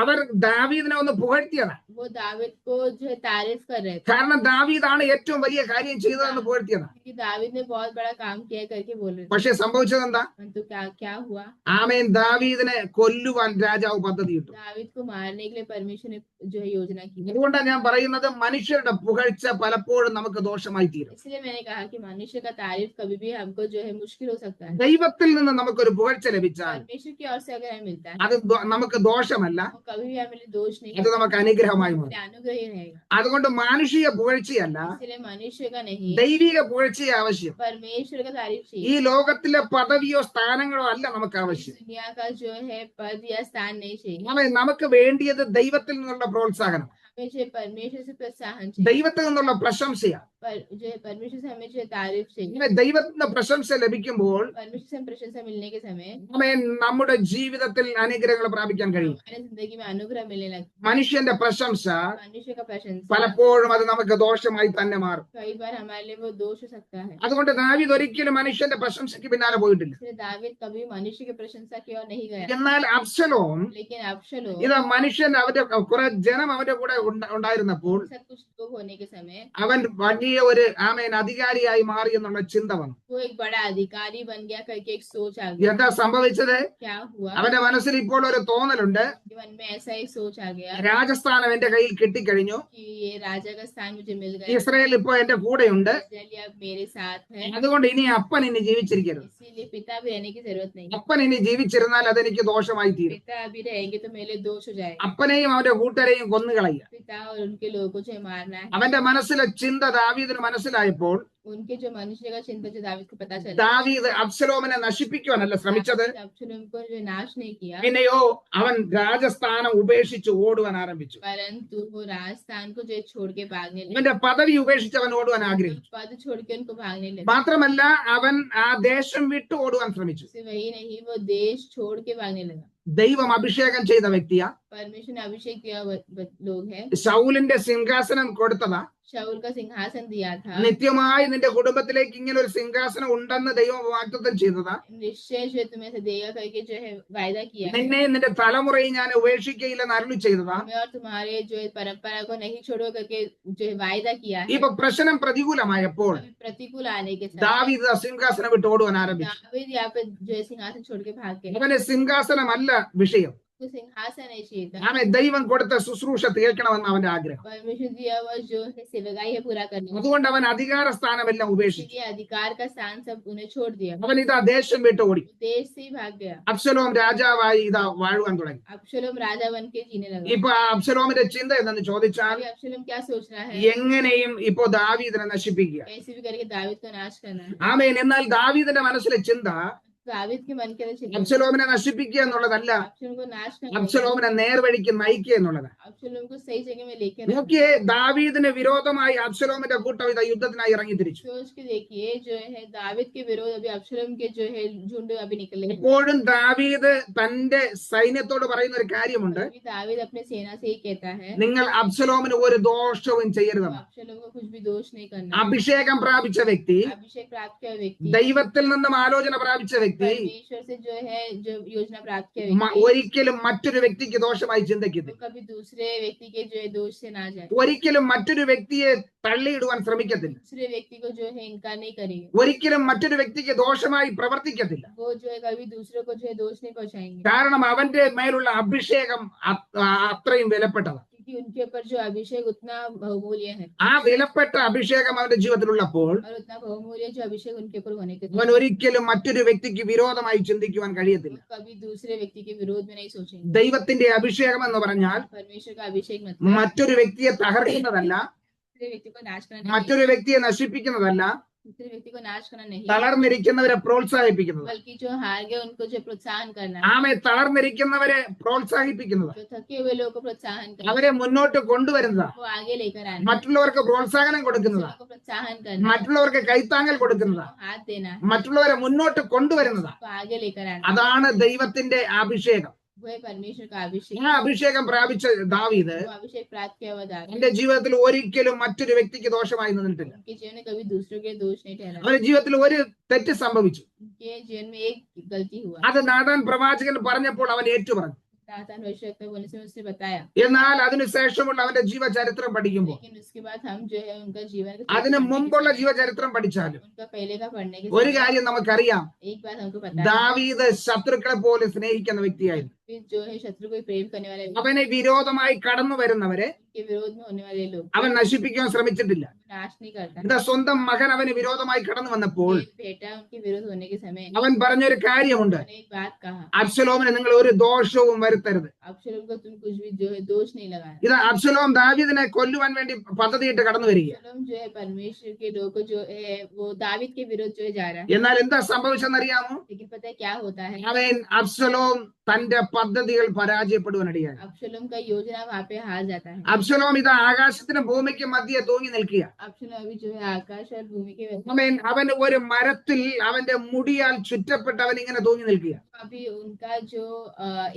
അവർ ദാവീദിനെ ഒന്ന് പുകഴ്ത്തിയതാണ്. वो दाविद को जो है तारीफ कर रहे थे, കാരണം ദാവീദാണ് ഏറ്റവും വലിയ കാര്യം ചെയ്തതെന്ന് പുകഴ്ത്തിയതാണ്. क्योंकि दाविद ने बहुत बड़ा काम किया करके बोल रहे थे. പക്ഷെ സംഭവിച്ചത് എന്താ? परंतु क्या क्या हुआ? ആമേൻ. ദാവീദിനെ കൊല്ലുവാൻ രാജാവ് പദ്ധതി ഇട്ടു. दाविद को मारने के लिए परमेश्वर ने जो है योजना की. അതുകൊണ്ടാണ് ഞാൻ പറയുന്നത്, മനുഷ്യരുടെ പുകഴ്ച പലപ്പോഴും നമുക്ക് ദോഷമായി തീരും. इसलिए मैंने कहा कि मनुष्य का तारीफ कभी भी हमको जो है मुश्किल हो सकता है. ദൈവത്തിൽ നിന്ന് നമുക്കൊരു പുകഴ്ച ലഭിച്ചാൽ परमेश्वर की ओर से अगर हमें मिलता है അത് നമുക്ക് ദോഷമല്ല, वो कभी भी हमें लिए दोष नहीं, അത് നമുക്ക് അനുഗ്രഹമായി മാറും. अनुग्रह ही रहेगा. അതുകൊണ്ട് മാനുഷിക പുകഴ്ചയല്ല, इसलिए मनुष्य का नहीं, ദൈവിക പുകഴ്ചയെ ആവശ്യം. परमेश्वर का तारीफ ഈ चाहिए. ലോകത്തിലെ പദവിയോ സ്ഥാനങ്ങളോ അല്ല നമുക്ക് ആവശ്യം. दुनिया का जो है पद या स्थान नहीं चाहिए. ആമേൻ. നമുക്ക് വേണ്ടിയത് ദൈവത്തിൽ നിന്നുള്ള പ്രോത്സാഹനം, हमें जो है परमेश्वर से प्रोत्साहन चाहिए, ദൈവത്തിൽ നിന്നുള്ള പ്രശംസയാണ്. जो है परमेश्वर से हमें जो है तारीफ चाहिए. ഇങ്ങനെ ദൈവത്തിന്റെ പ്രശംസ ലഭിക്കുമ്പോൾ परमेश्वर से प्रशंसा मिलने के समय ആമേൻ, നമ്മുടെ ജീവിതത്തിൽ അനുഗ്രഹങ്ങൾ പ്രാപിക്കാൻ കഴിയും. हमारे जिंदगी में अनुग्रह मिलने लगता മനുഷ്യന്റെ പ്രശംസ है. मनुष्य का प्रशंसा പലപ്പോഴും അത് നമുക്ക് ദോഷമായി തന്നെ മാറും. कई बार हमारे लिए वो दोष हो सकता है. അതുകൊണ്ട് ദാവീദ് ഒരിക്കലും മനുഷ്യന്റെ പ്രശംസയ്ക്ക് പിന്നാലെ പോയിട്ടില്ല. इसलिए दाविद कभी मनुष्य की प्रशंसा की ओर नहीं गया. എന്നാൽ അബ്ശലോം लेकिन अबशलोम ഇത് മനുഷ്യൻ അവന്റെ കുറെ ജനം അവന്റെ കൂടെ ഉണ്ടായിരുന്നപ്പോൾ सब कुछ लोग होने के समय അവൻ വലിയ ഒരു ആമേൻ അധികാരിയായി മാറി എന്നുള്ള ചിന്ത വന്നു. वो एक बड़ा अधिकारी बन गया करके एक सोच आ गई. എന്താ സംഭവിച്ചത്? क्या हुआ? അവന്റെ മനസ്സിൽ ഇപ്പോൾ ഒരു തോന്നലുണ്ട്, कि मन में ऐसा एक सोच आ गया രാജസ്ഥാനം എന്റെ കയ്യിൽ കിട്ടിക്കഴിഞ്ഞു, कि ये राजा का स्थान मुझे मिल गया, ഇസ്രായേൽ ഇപ്പോ എന്റെ കൂടെയുണ്ട്, इसलिए अब मेरे साथ है, അതുകൊണ്ട് ഇനി അപ്പൻ ഇനി ജീവിച്ചിരിക്കരുത്. इसीलिए पिता भी रहने की जरूरत नहीं. അപ്പൻ ഇനി ജീവിച്ചിരുന്നാൽ അതെനിക്ക് ദോഷമായി തീരും. पिता अभी रहेंगे तो मेरे लिए दोष हो जाएगा. അപ്പനെയും അവന്റെ കൂട്ടരെയും കൊന്നുകളയുക. पिता और उनके लोगों को जो है मारना है. അവന്റെ മനസ്സിലെ ചിന്ത ദാവീദിന് മനസ്സിലായപ്പോൾ उनके जो मनुष्य का चिंता जो दाविद को पता चला, ദാവീദ് അബ്ശലോമിനെ നശിപ്പിക്കുവാനല്ല ശ്രമിച്ചത്, अबशलोम को जो नाश नहीं किया, പിന്നെയോ അവൻ രാജസ്ഥാനം ഉപേക്ഷിച്ച് ഓടുവാൻ ആരംഭിച്ചു. परंतु वो राजस्थान को जो है छोड़ के भागने लगे. അവന്റെ പദവി ഉപേക്ഷിച്ച് അവൻ ഓടുവാൻ ആഗ്രഹിച്ചു. पद छोड़ के उनको भागने लगे. മാത്രമല്ല അവൻ ആ ദേശം വിട്ടു ഓടുവാൻ ശ്രമിച്ചു. सिर्फ वही नहीं, वो देश छोड़ के भागने लगा. ദൈവം അഭിഷേകം ചെയ്ത വ്യക്തിയാ, परमेश्वर ने अभिषेक किया लोग है. ശൗലിന്റെ സിംഹാസനം കൊടുത്തതാ. शाऊल का सिंहासन दिया था. നിത്യമായി നിന്റെ കുടുംബത്തിലേക്ക് ഇങ്ങനെ ഒരു സിംഹാസനം ഉണ്ടെന്ന് ദൈവം വാഗ്ദത്തം ചെയ്തതാ. निश्चय जो तुम्हें से देगा करके जो है वायदा किया है. നിന്നെ നിന്റെ തലമുറയും ഞാൻ ഉപേക്ഷിക്കയില്ലെന്ന് അരുളി ചെയ്തതാ. हमें और तुम्हारे जो है परंपरा को नहीं छोड़ो करके जो है वायदा किया है. ഇപ്പൊ പ്രശ്നം പ്രതികൂലമായപ്പോൾ अभी प्रतिकूल आने के साथ ദാവീദ് ആ സിംഹാസനം വിട്ട് ഓടുവാൻ ആരംഭിച്ചു. दावीद यहाँ पे जो है सिंहासन छोड़ के भाग गए. അവന് സിംഹാസനമല്ല വിഷയം, तो सिंहासन नहीं चाहिए था. അവൻ ദൈവം കൊടുത്ത ശുശ്രൂഷ തീർക്കണമെന്ന് അവന്റെ ആഗ്രഹം. परमेश्वर दिया हुआ जो है सेवकाई है पूरा करना. അതുകൊണ്ട് അവൻ അധികാര സ്ഥാനമെല്ലാം ഉപേക്ഷിച്ചു. इसलिए अधिकार का स्थान सब उन्हें छोड़ दिया. അവൻ ഇതാ ദേശം വിട്ട് ഓടി. देश से ही भाग गया. അബ്ശലോം രാജാവായി ഇതാ വാഴുവാൻ തുടങ്ങി. अबशलोम राजा बन के जीने लगा. ഇപ്പൊ ആ അബ്ശലോമിന്റെ ചിന്ത എന്തെന്ന് ചോദിച്ചാൽ, अभी अबशलोम क्या सोच रहा है? എങ്ങനെയും ഇപ്പോ ദാവീദിനെ നശിപ്പിക്കുക. कैसे भी करके दाविद को नाश करना है. ആമേൻ. എന്നാൽ ദാവീദിന്റെ മനസ്സിലെ ചിന്ത दाविद के मन के अंदर അബ്ശലോമിനെ നശിപ്പിക്കുക എന്നുള്ളതല്ല, अबशलोम को नाश करना, അബ്ശലോമിനെ നേർവഴിക്ക് നയിക്കുക എന്നുള്ളതാണ്. अबशलोम को सही जगह में लेकर നോക്കിയേ, ദാവീദിന് വിരോധമായി അബ്ശലോമിന്റെ കൂട്ടം ഇതാ യുദ്ധത്തിനായി ഇറങ്ങി തിരിച്ചു. सोच के देखिए जो है दाविद के विरोध अभी अबशलोम के जो है झुंड अभी निकले हैं. എപ്പോഴും ദാവീദ് തന്റെ സൈന്യത്തോട് പറയുന്ന ഒരു കാര്യമുണ്ട്, अभी दाविद अपने सेना से ही कहता है, നിങ്ങൾ അബ്ശലോമിന് ഒരു ദോഷവും ചെയ്യരുതെന്ന്. अबशलोम को कुछ भी दोष नहीं करना. അഭിഷേകം പ്രാപിച്ച വ്യക്തി, अभिषेक प्राप्त किया व्यक्ति, ദൈവത്തിൽ നിന്നും ആലോചന പ്രാപിച്ച വ്യക്തി परमेश्वर से जो है जो योजना प्राप्त किया व्यक्ति ഒരിക്കലും മറ്റൊരു വ്യക്തിക്ക് ദോഷമായി ചിന്തിക്കത്തില്ല. तो कभी दूसरे व्यक्ति के जो है दोष से ना जाए. ഒരിക്കലും മറ്റൊരു വ്യക്തിയെ തള്ളിയിടുവാൻ ശ്രമിക്കത്തില്ല. दूसरे व्यक्ति को जो है इनकार नहीं करेंगे. ഒരിക്കലും മറ്റൊരു വ്യക്തിക്ക് ദോഷമായി പ്രവർത്തിക്കത്തില്ല. वो जो है कभी दूसरों को जो है दोष नहीं पहुंचाएंगे. കാരണം അവന്റെ മേലുള്ള അഭിഷേകം അത്രയും വിലപ്പെട്ടതാണ്. क्योंकि उनके ऊपर जो अभिषेक उतना बहुमूल्य है. ആ വിലപ്പെട്ട അഭിഷേകം അവന്റെ ജീവിതത്തിലുള്ളപ്പോൾ और उतना बहुमूल्य जो अभिषेक उनके ऊपर होने के അവൻ ഒരിക്കലും മറ്റൊരു വ്യക്തിക്ക് വിരോധമായി ചിന്തിക്കുവാൻ കഴിയത്തില്ല. कभी दूसरे व्यक्ति के विरोध में नहीं सोचेंगे. ദൈവത്തിന്റെ അഭിഷേകം എന്ന് പറഞ്ഞാൽ परमेश्वर का अभिषेक मतलब മറ്റൊരു വ്യക്തിയെ തകർക്കുന്നതല്ല, दूसरे व्यक्ति को नाश करना नहीं. മറ്റൊരു വ്യക്തിയെ നശിപ്പിക്കുന്നതല്ല, दूसरे व्यक्ति को नाश करना नहीं, തളർന്നിരിക്കുന്നവരെ പ്രോത്സാഹിപ്പിക്കുന്നത്. बल्कि जो हार गए उनको जो प्रोत्साहन करना है. ആമേ. തളർന്നിരിക്കുന്നവരെ പ്രോത്സാഹിപ്പിക്കുന്നത്, जो थके हुए लोगों को प्रोत्साहन करना, അവരെ മുന്നോട്ട് കൊണ്ടുവരുന്നതാണ്. वो आगे लेकर आना, മറ്റുള്ളവർക്ക് പ്രോത്സാഹനം കൊടുക്കുന്നതാണ്, दूसरों को प्रोत्साहन करना, മറ്റുള്ളവർക്ക് കൈത്താങ്ങൽ കൊടുക്കുന്നതാണ്, हाथ देना, മറ്റുള്ളവരെ മുന്നോട്ട് കൊണ്ടുവരുന്നതാണ്. तो आगे लेकर आना. അതാണ് ദൈവത്തിന്റെ അഭിഷേകം. वो है परमेश्वर का अभिषेक, ആ അഭിഷേകം പ്രാപിച്ച ദാവീദ് वो अभिषेक प्राप्त किया हुआ दाऊद എന്റെ ജീവിതത്തിൽ ഒരിക്കലും മറ്റൊരു വ്യക്തിക്ക് ദോഷമായി നിന്നിട്ടില്ല. उनके जीवन में कभी दूसरों के दोष नहीं ठहरा, അവന്റെ ജീവിതത്തിൽ ഒരു തെറ്റ് സംഭവിച്ചു. उनके जीवन में एक गलती हुआ, അത് നാഥാൻ പ്രവാചകൻ പറഞ്ഞപ്പോൾ അവൻ ഏറ്റുപറഞ്ഞു. नातान भविष्यवक्ता बोलने से उसने बताया, എന്നാൽ അതിനുശേഷമുള്ള അവന്റെ ജീവചരിത്രം പഠിക്കുമ്പോൾ, लेकिन उसके बाद हम जो है उनका जीवन का അതിനു पढ़ने के മുമ്പുള്ള समय, ജീവചരിത്രം പഠിച്ചാലും उनका पहले का पढ़ने के ഒരു समय കാര്യം നമുക്കറിയാം, एक बात हमको पता है, ദാവീദ് ശത്രുക്കളെ പോലെ സ്നേഹിക്കുന്ന വ്യക്തിയായിരുന്നു. फिर जो है शत्रु को प्रेम करने वाले लोग, അവന് വിരോധമായി കടന്നു വരുന്നവരെ उनके विरोध में होने वाले लोग അവൻ നശിപ്പിക്കാൻ ശ്രമിച്ചിട്ടില്ല. नाश नहीं करता, എന്താ, സ്വന്തം മകൻ അവന് വിരോധമായി കടന്നു വന്നപ്പോൾ एक बेटा उनके विरोध होने के समय അവൻ പറഞ്ഞൊരു കാര്യമുണ്ട്, उन्होंने एक बात कहा, അബ്ശലോമിന് നിങ്ങൾ ഒരു ദോഷവും വരുത്തരുത്. अब्शलोम को तुम कुछ भी जो है दोष नहीं लगाना, ഇത് അബ്ശലോം ദാവീദിനെ കൊല്ലുവാൻ വേണ്ടി പദ്ധതിയിട്ട് കടന്നു വരിക. अब्शलोम जो है परमेश्वर के लोग को जो है वो दावीद के विरोध जो है जा रहा है, എന്നാൽ എന്താ സംഭവിച്ചെന്നറിയാമോ? लेकिन पता है क्या होता है, അവൻ അബ്ശലോം തന്റെ പദ്ധതികൾ പരാജയപ്പെടുവാനിടയായി. अब्शलोम का योजना वहां पे हार जाता है, അബ്ശലോം ഇത് ആകാശത്തിനും ഭൂമിക്കും മധ്യേ തൂങ്ങി നിൽക്കുക. अब्शलोम अभी जो है आकाश और भूमि के അവൻ ഒരു മരത്തിൽ അവന്റെ മുടിയാൽ ചുറ്റപ്പെട്ട് അവൻ ഇങ്ങനെ തൂങ്ങി നിൽക്കുക. अभी उनका जो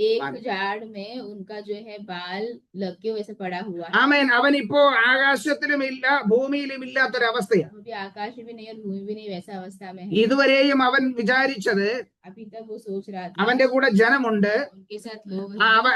एक झाड़ में उनका जो है बाल लग के वैसे पड़ा हुआ है, ആമേൻ. അവൻ ഇപ്പോ ആകാശത്തിലും ഇല്ല ഭൂമിയിലും ഇല്ലാത്തൊരവസ്ഥയാണ്. अभी आकाश भी नहीं और भूमि भी नहीं, वैसा अवस्था में है, ഇതുവരെയും അവൻ വിചാരിച്ചത് अभी तक वो सोच रहा था അവന്റെ കൂടെ ജനമുണ്ട്, उनके साथ लोग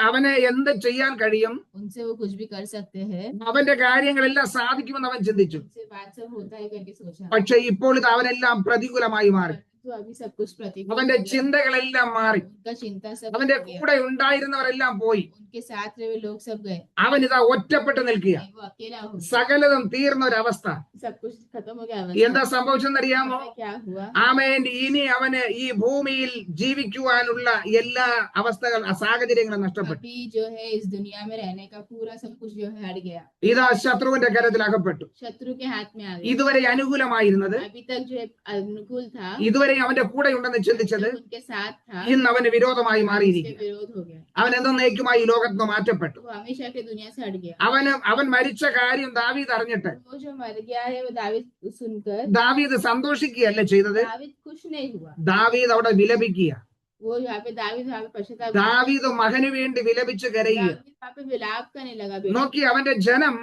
അവന് എന്ത് ചെയ്യാൻ കഴിയും, उनसे वो कुछ भी कर सकते हैं, അവന്റെ കാര്യങ്ങളെല്ലാം സാധിക്കുമെന്ന് അവൻ ചിന്തിച്ചു. उनसे बात सब होता है करके सोचा, പക്ഷെ ഇപ്പോൾ ഇത് അവനെല്ലാം പ്രതികൂലമായി മാറി. तो अभी सब कुछ प्रतिकूल അവന്റെ हो गया, ചിന്തകളെല്ലാം മാറി. उनका चिंता सब അവന്റെ हो गया, കൂടെ ഉണ്ടായിരുന്നവരെല്ലാം പോയി. उनके साथ रहे लोग सब गए, അവൻ ഇതാ ഒറ്റപ്പെട്ട് നിൽക്കുക. वो अकेला हो गया, സകലതും തീർന്ന ഒരവസ്ഥ. सब कुछ खत्म हो गया, എന്താ സംഭവിച്ചെന്നറിയാമോ? पता है क्या हुआ, ആമേൻ. ഇനി അവന് ഈ ഭൂമിയിൽ ജീവിക്കുവാനുള്ള എല്ലാ സാഹചര്യങ്ങളും നഷ്ടപ്പെട്ടു. अभी जो है इस दुनिया में रहने का पूरा सब कुछ जो है हट गया, ഇതാ ശത്രുവിന്റെ കരത്തിൽ അകപ്പെട്ടു. शत्रु के हाथ में आ गया, ഇതുവരെ അനുകൂലമായിരുന്നത്, अभी तक जो है अनुकूल था, ഇതുവരെ അവന്റെ കൂടെ ഉണ്ടെന്ന് ചിന്തിച്ചത്, उनके साथ था, ഇന്ന് അവന് വിരോധമായി इसके മാറിയിരിക്കുക. विरोध हो गया, അവൻ എന്നേക്കുമായി ഈ ലോകത്ത് നിന്ന് മാറ്റപ്പെട്ടു. वो हमेशा के दुनिया से हट गया, അവൻ മരിച്ച കാര്യം ദാവീദ് അറിഞ്ഞിട്ട് वो जो मर गया है वो दावीद सुनकर ദാവീദ് സന്തോഷിക്കുകയല്ല ചെയ്തത്, दावीद खुश नहीं हुआ, ദാവീദ് അവിടെ വിലപിക്കുക. वो यहाँ पे दावीद वहाँ पे पश्चाताप, ദാവീദ് മകന് വേണ്ടി വിലപിച്ച് കരയുക. दावीद वहाँ पे विलाप करने लगा, बेटा, നോക്കി, അവന്റെ ജനം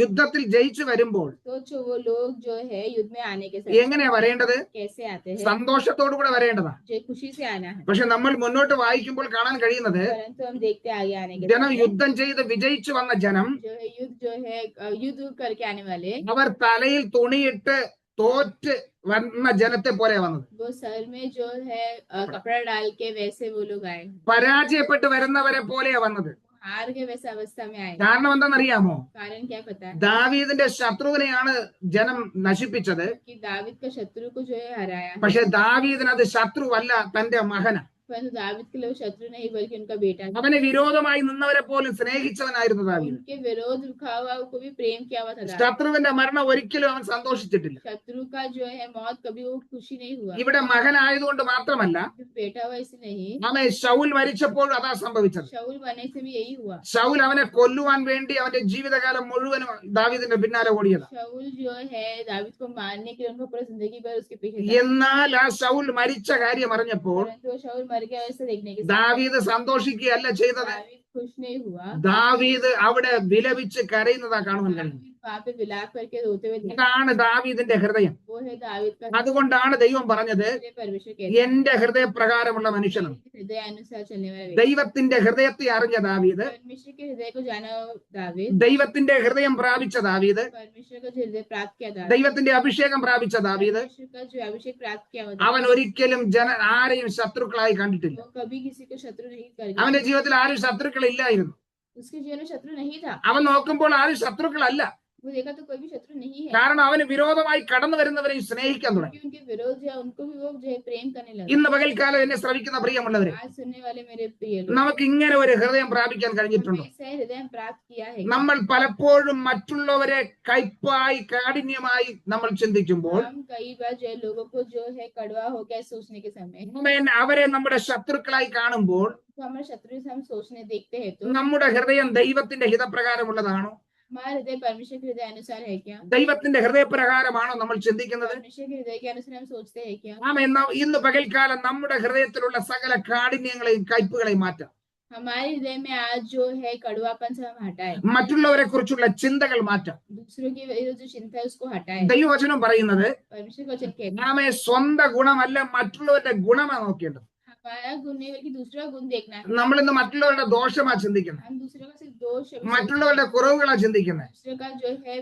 യുദ്ധത്തിൽ ജയിച്ചു വരുമ്പോൾ सोचो वो लोग जो है युद्ध में आने के समय എങ്ങനെയാ വരേണ്ടത്? कैसे आते हैं, സന്തോഷത്തോടു കൂടെ വരേണ്ടതാ. जो खुशी से आना है, പക്ഷെ നമ്മൾ മുന്നോട്ട് വായിക്കുമ്പോൾ കാണാൻ കഴിയുന്നത്, परंतु हम देखते हैं आगे आने के ജനം समय യുദ്ധം ചെയ്ത് വിജയിച്ചു വന്ന ജനം जो है युद्ध करके आने वाले, അവർ തലയിൽ തുണിയിട്ട് തോറ്റ് വന്ന ജനത്തെ പോലെ വന്നത്. वो सर में जो है कपड़ा डाल के वैसे वो लोग आए, പരാജയപ്പെട്ട് വരുന്നവരെ പോലെയാ വന്നത്. हार के वैसे अवस्था में आए, കാരണം എന്താണെന്നറിയാമോ? कारण क्या पता है, ദാവീദിന്റെ ശത്രുവിനെയാണ് ജനം നശിപ്പിച്ചത്. कि दावीद का शत्रु को जो है हराया है, പക്ഷെ ദാവീദിന് അത് ശത്രുവല്ല, തന്റെ മകന. परंतु दावीद के लिए वो शत्रु नहीं बल्कि उनका बेटा था, അവന് വിരോധമായി നിന്നവരെ പോലും സ്നേഹിച്ചവനായിരുന്നു ദാവീദ്. उनके विरोध रुका हुआ को भी प्रेम किया हुआ था दावीद, ശത്രുവിന്റെ മരണം ഒരിക്കലും അവൻ സന്തോഷിച്ചിട്ടില്ല. शत्रु का जो है मौत कभी वो खुशी नहीं हुआ, ഇവിടെ മകനായതുകൊണ്ട് മാത്രമല്ല, बेटा हुआ इसे नहीं, അവൻ ശൗൽ മരിച്ചപ്പോഴും അതാ സംഭവിച്ചത്. शाऊल बनने से भी यही हुआ, ശൗൽ അവനെ കൊല്ലുവാൻ വേണ്ടി അവന്റെ ജീവിതകാലം മുഴുവനും ദാവീദിന്റെ പിന്നാലെ ഓടിയതാ. शाऊल जो है दावीद को मारने के लिए उनको पूरा जिंदगी भर उसके पीछे था, എന്നാൽ ആ ശൗൽ മരിച്ച കാര്യം അറിഞ്ഞപ്പോൾ परंतु वो शाऊल मर गया ऐसा देखने के ദാവീദ് സന്തോഷിക്കുകയല്ല ചെയ്തത്. दावीद खुश नहीं हुआ, ദാവീദ് അവിടെ വിലപിച്ച് കരയുന്നതാ കാണുവാൻ കഴിയും. वहाँ पे विलाप करके रोते हुए देखा, ഇതാണ് ദാവീദിന്റെ ഹൃദയം. वो है दावीद का അതുകൊണ്ടാണ് ദൈവം പറഞ്ഞത്, परमेश्वर कहते എന്റെ ഹൃദയപ്രകാരമുള്ള മനുഷ്യനും. हैं, हृदय अनुसार चलने वाला व्यक्ति, ദൈവത്തിന്റെ ഹൃദയത്തെ അറിഞ്ഞ ദാവീദ്, परमेश्वर के हृदय को जाना दावीद, ദൈവത്തിന്റെ ഹൃദയം പ്രാപിച്ച ദാവീദ്, परमेश्वर का जो हृदय प्राप्त किया दावीद, ദൈവത്തിന്റെ അഭിഷേകം പ്രാപിച്ച ദാവീദ്, परमेश्वर का जो अभिषेक प्राप्त किया हुआ അവൻ ഒരിക്കലും ആരെയും ശത്രുക്കളായി കണ്ടിട്ടില്ല. वो कभी किसी को शत्रु नहीं कर അവന്റെ ജീവിതത്തിൽ ആരും ശത്രുക്കൾ ഇല്ലായിരുന്നു. उसके जीवन में शत्रु नहीं था, അവൻ നോക്കുമ്പോൾ ആരും ശത്രുക്കളല്ല. वो देखा तो कोई भी शत्रु नहीं है, കാരണം അവന് വിരോധമായി കടന്നു വരുന്നവരെയും സ്നേഹിക്കാൻ തുടങ്ങി. क्योंकि उनके विरोध है उनको भी वो जो है प्रेम करने लगा, ഇന്ന് പകൽക്കാലം എന്നെ ശ്രവിക്കുന്ന പ്രിയമുള്ളവരെ, आज सुनने वाले मेरे प्रिय लोग, നമുക്ക് ഇങ്ങനെ ഒരു ഹൃദയം പ്രാപിക്കാൻ കഴിഞ്ഞിട്ടുണ്ടോ? ऐसा हृदय प्राप्त किया है, നമ്മൾ പലപ്പോഴും മറ്റുള്ളവരെ കയ്പായി കാഠിന്യമായി നമ്മൾ ചിന്തിക്കുമ്പോൾ हम कई बार जो है लोगों को जो है कड़वा हो गया सोचने के समय, അവരെ നമ്മുടെ ശത്രുക്കളായി കാണുമ്പോൾ तो हमारे शत्रु से हम सोचने देखते हैं तो നമ്മുടെ ഹൃദയം ദൈവത്തിന്റെ ഹിതപ്രകാരമുള്ളതാണോ? हमारा हृदय परमेश्वर के हृदय अनुसार है क्या, ദൈവത്തിന്റെ ഹൃദയപ്രകാരമാണോ നമ്മൾ ചിന്തിക്കുന്നത്? परमेश्वर के हृदय के अनुसार हम सोचते हैं क्या, നാം ഇന്ന് പകൽക്കാലം നമ്മുടെ ഹൃദയത്തിലുള്ള സകല കാഠിന്യങ്ങളെയും കയ്പുകളെയും മാറ്റാം. हमारे हृदय में आज जो है कड़वापन से हम हटाए, മറ്റുള്ളവരെ കുറിച്ചുള്ള ചിന്തകൾ മാറ്റാം. दूसरों की विरुद्ध जो चिंता है उसको हटाए. ദൈവവചനം പറയുന്നത് परमेश्वर का वचन कहता है നാമേ സ്വന്തം ഗുണമല്ല മറ്റുള്ളവരുടെ ഗുണമാണ് നോക്കേണ്ടത്. हमारा गुण नहीं बल्कि दूसरा गुण देखना है. നമ്മൾ ഇന്ന് മറ്റുള്ളവരുടെ ദോഷമാ ചിന്തിക്കുന്നത്, हम दूसरों का सिर्फ दोष മറ്റുള്ളവരുടെ കുറവുകളാ ചിന്തിക്കുന്നത്, दूसरों का जो है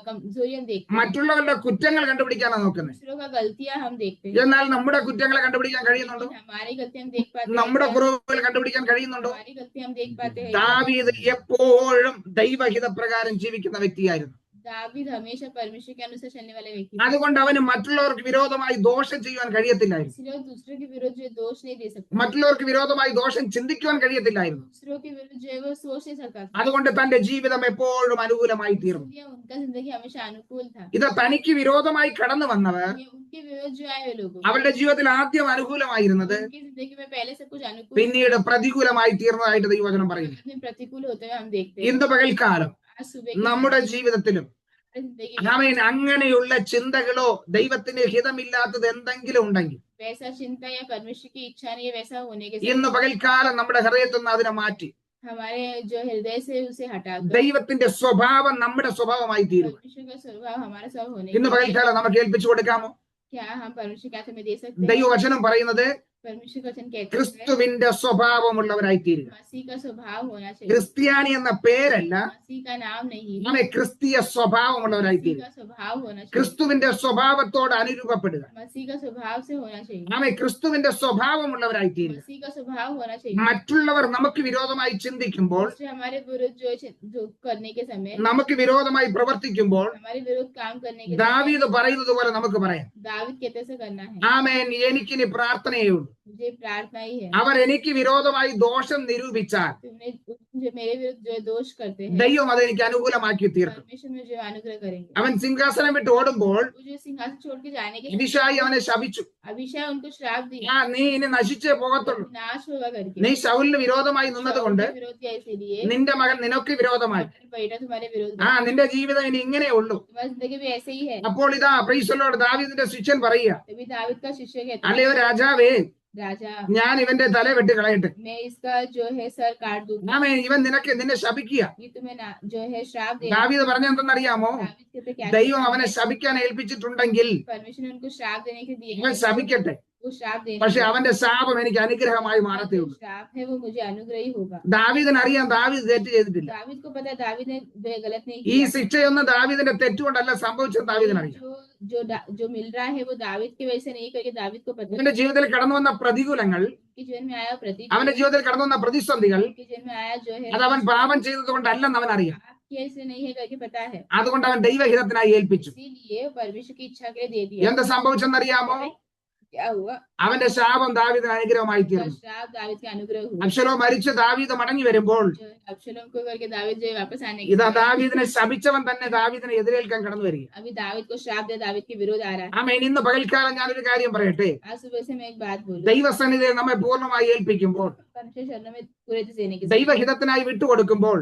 कमजोरियां देखते हैं, മറ്റുള്ളവരുടെ കുറ്റങ്ങൾ കണ്ടുപിടിക്കാനാ നോക്കുന്നത്. दूसरों का गलतियां हम देखते हैं. എന്നാൽ നമ്മുടെ കുറ്റങ്ങളെ കണ്ടുപിടിക്കാൻ കഴിയുന്നുണ്ടോ? लेकिन हमारी गलती हम देख पाते हैं നമ്മുടെ क्या? കുറവുകൾ കണ്ടുപിടിക്കാൻ കഴിയുന്നുണ്ടോ? हमारी गलती हम देख पाते हैं. ദാവീദ് എപ്പോഴും ദൈവഹിത പ്രകാരം ജീവിക്കുന്ന വ്യക്തിയായിരുന്നു. दावीद हमेशा परमेश्वर के अनुसार चलने वाले व्यक्ति थे. അതുകൊണ്ട് അവന് മറ്റുള്ളവർക്ക് വിരോധമായി ദോഷം ചെയ്യുവാൻ കഴിയത്തില്ലായിരുന്നു. इसलिए दूसरों के विरुद्ध जो दोष नहीं दे सकता, മറ്റുള്ളവർക്ക് വിരോധമായി ദോഷം ചിന്തിക്കുവാൻ കഴിയത്തില്ലായിരുന്നു. दूसरों के विरुद्ध जो है वो सोच नहीं सकता था. അതുകൊണ്ട് തന്റെ ജീവിതം എപ്പോഴും അനുകൂലമായി തീർന്നു. इसलिए उनका जिंदगी हमेशा अनुकूल था. ഇത് തനിക്ക് വിരോധമായി കടന്നു വന്നവർ ये उनके विरुद्ध जो आए हुए लोग, അവരുടെ ജീവിതത്തിൽ ആദ്യം അനുകൂലമായിരുന്നത് उनकी जिंदगी में पहले सब कुछ अनुकूल, പിന്നീട് പ്രതികൂലമായി തീർന്നതായിട്ട് ദൈവവചനം പറയുന്നു. बाद में प्रतिकूल होते हुए हम देखते हैं. ഇന്ന് പകൽക്കാലം आज सुबह की നമ്മുടെ ജീവിതത്തിലും हमारी जिंदगी में ആമേൻ അങ്ങനെയുള്ള ചിന്തകളോ ദൈവത്തിന് ഹിതമില്ലാത്തത് എന്തെങ്കിലും ഉണ്ടെങ്കിൽ वैसा चिंता या परमेश्वर की इच्छा नहीं है वैसा होने के ഇന്ന് साथ പകൽക്കാലം നമ്മുടെ ഹൃദയത്തിൽ നിന്ന് അതിനെ മാറ്റി हमारे जो हृदय से उसे हटाकर ദൈവത്തിന്റെ സ്വഭാവം നമ്മുടെ സ്വഭാവമായി തീരും. परमेश्वर का स्वभाव हमारा स्वभाव होने ഇന്ന് के പകൽക്കാലം നമുക്ക് ഏൽപ്പിച്ചു കൊടുക്കാമോ? क्या हम परमेश्वर के हाथ में दे सकते हैं? ദൈവവചനം പറയുന്നത് परमेश्वर का वचन कहते हैं ക്രിസ്തുവിന്റെ സ്വഭാവമുള്ളവരായി തീരുക. मसीह का स्वभाव होना चाहिए. ക്രിസ്ത്യാനി എന്ന പേരല്ല, मसीह का नाम नहीं, നമ്മെ ക്രിസ്തീയ സ്വഭാവമുള്ളവരായി मसीह തീരുക. का स्वभाव होना चाहिए. ക്രിസ്തുവിന്റെ സ്വഭാവത്തോട് അനുരൂപപ്പെടുക. मसीह का स्वभाव से होना चाहिए. നമ്മെ ക്രിസ്തുവിന്റെ സ്വഭാവമുള്ളവരായി തീരുക. मसीह का स्वभाव होना चाहिए. മറ്റുള്ളവർ നമുക്ക് വിരോധമായി ചിന്തിക്കുമ്പോൾ, दूसरे हमारे विरुद्ध जो करने के समय, നമുക്ക് വിരോധമായി പ്രവർത്തിക്കുമ്പോൾ हमारे विरुद्ध काम करने के समय ദാവീദ് പറയുന്നത് പോലെ നമുക്ക് പറയാം, दावीद कहते से करना है. ആമേൻ എനിക്കിനി പ്രാർത്ഥനയേ ഉള്ളൂ. मुझे प्रार्थना ही है. അവർ എനിക്ക് വിരോധമായി ദോഷം നിരൂപിച്ചാൽ तुमने जो मेरे विरुद्ध जो दोष करते हैं ദൈവം അതെനിക്ക് അനുകൂലമാക്കി തീർക്കും. परमेश्वर में जो अनुग्रह करेंगे. അവൻ സിംഹാസനം വിട്ട് ഓടുമ്പോൾ वो जो सिंहासन छोड़ के जाने के അബീശായി അവനെ ശപിച്ചു. अभिषेक उनको श्राप दिया, നീ ഇനി നശിച്ചേ പോകത്തുള്ളൂ. नाश होगा करके. നീ ശൗലിന് വിരോധമായി നിന്നത് കൊണ്ട് शाऊल के विरोध किया इसलिए നിന്റെ മകൻ നിനക്ക് വിരോധമായി. बेटा तुम्हारे विरोध में. നിന്റെ ജീവിതം ഇനി ഇങ്ങനെ ഉള്ളൂ. तुम्हारी जिंदगी भी ऐसे ही है. അപ്പോൾ ഇതാ പ്രൈസലോട് ദാവീദിന്റെ ശിഷ്യൻ പറയുക, तभी दावीद का शिष्य कहता है, അല്ലയോ രാജാവേ, राजा ഞാൻ ഇവന്റെ തല വെട്ടി കളയട്ടെ. मैं इसका जो है सर काट दूंगा. ആമേൻ ഇവൻ നിന്നെ ശപിക്കുക. ये तुम्हें जो है श्राप दे. ദാവീദ് പറഞ്ഞെന്തെന്നറിയാമോ? दावीद कहते क्या ദൈവം അവനെ ശപിക്കാൻ ഏൽപ്പിച്ചിട്ടുണ്ടെങ്കിൽ परमेश्वर ने उनको श्राप देने के दिए, അവൻ ശപിക്കട്ടെ. वो श्राप देने പക്ഷെ അവന്റെ ശാപം എനിക്ക് അനുഗ്രഹമായി മാറത്തേ ഉള്ളൂ. श्राप है वो मुझे अनुग्रही होगा. ദാവീദിന് അറിയാം ദാവീദ് തെറ്റ് ചെയ്തിട്ടില്ല. दावीद को पता है दावीद ने गलत नहीं ഈ किया. ശിക്ഷയൊന്നും ദാവീദിന്റെ തെറ്റുകൊണ്ടല്ല സംഭവിച്ചത് ദാവീദിനറിയാം. जो मिल रहा है वो दावीद की वजह से नहीं करके दावीद को पता है. അവന്റെ ജീവിതത്തിൽ കടന്നു വന്ന പ്രതികൂലങ്ങൾ, उनके जीवन में आया प्रतीक, അവന്റെ ജീവിതത്തിൽ കടന്നു വന്ന പ്രതിസന്ധികൾ उनके जीवन में आया जो है അത് അവൻ പാപം ചെയ്തത് കൊണ്ടല്ലെന്ന് അവൻ അറിയാം. आपकी ऐसे नहीं है करके पता है. അതുകൊണ്ട് അവൻ ദൈവഹിതത്തിനായി ഏൽപ്പിച്ചു. इसीलिए परमेश्वर की इच्छा के लिए दे दिया. എന്ത് സംഭവിച്ചെന്നറിയാമോ? क्या हुआ? അവന്റെ ശാപം ദാവീദിന് അനുഗ്രഹമായി തീർന്നു. श्राप दावीद के अनुग्रह हुआ. അബ്ശലോം മരിച്ച് ദാവീദ് മടങ്ങി വരുമ്പോൾ जो अब्शलोम को करके दावीद जो है वापस आने के ഇതാ समय, ദാവീദിനെ ശപിച്ചവൻ തന്നെ ദാവീദിനെ എതിരേൽക്കാൻ കടന്നു വരിക. अभी दावीद को श्राप दे दावीद के विरोध आ रहा है. ആമേൻ ഇന്ന് പകൽക്കാലം ഞാനൊരു കാര്യം പറയട്ടെ. आज सुबह से मैं एक बात बोलूं. ദൈവസന്നിധിയെ നമ്മെ പൂർണ്ണമായി ഏൽപ്പിക്കുമ്പോൾ, परमेश्वर शरणों में पूरे देने के ദൈവഹിതത്തിനായി വിട്ടുകൊടുക്കുമ്പോൾ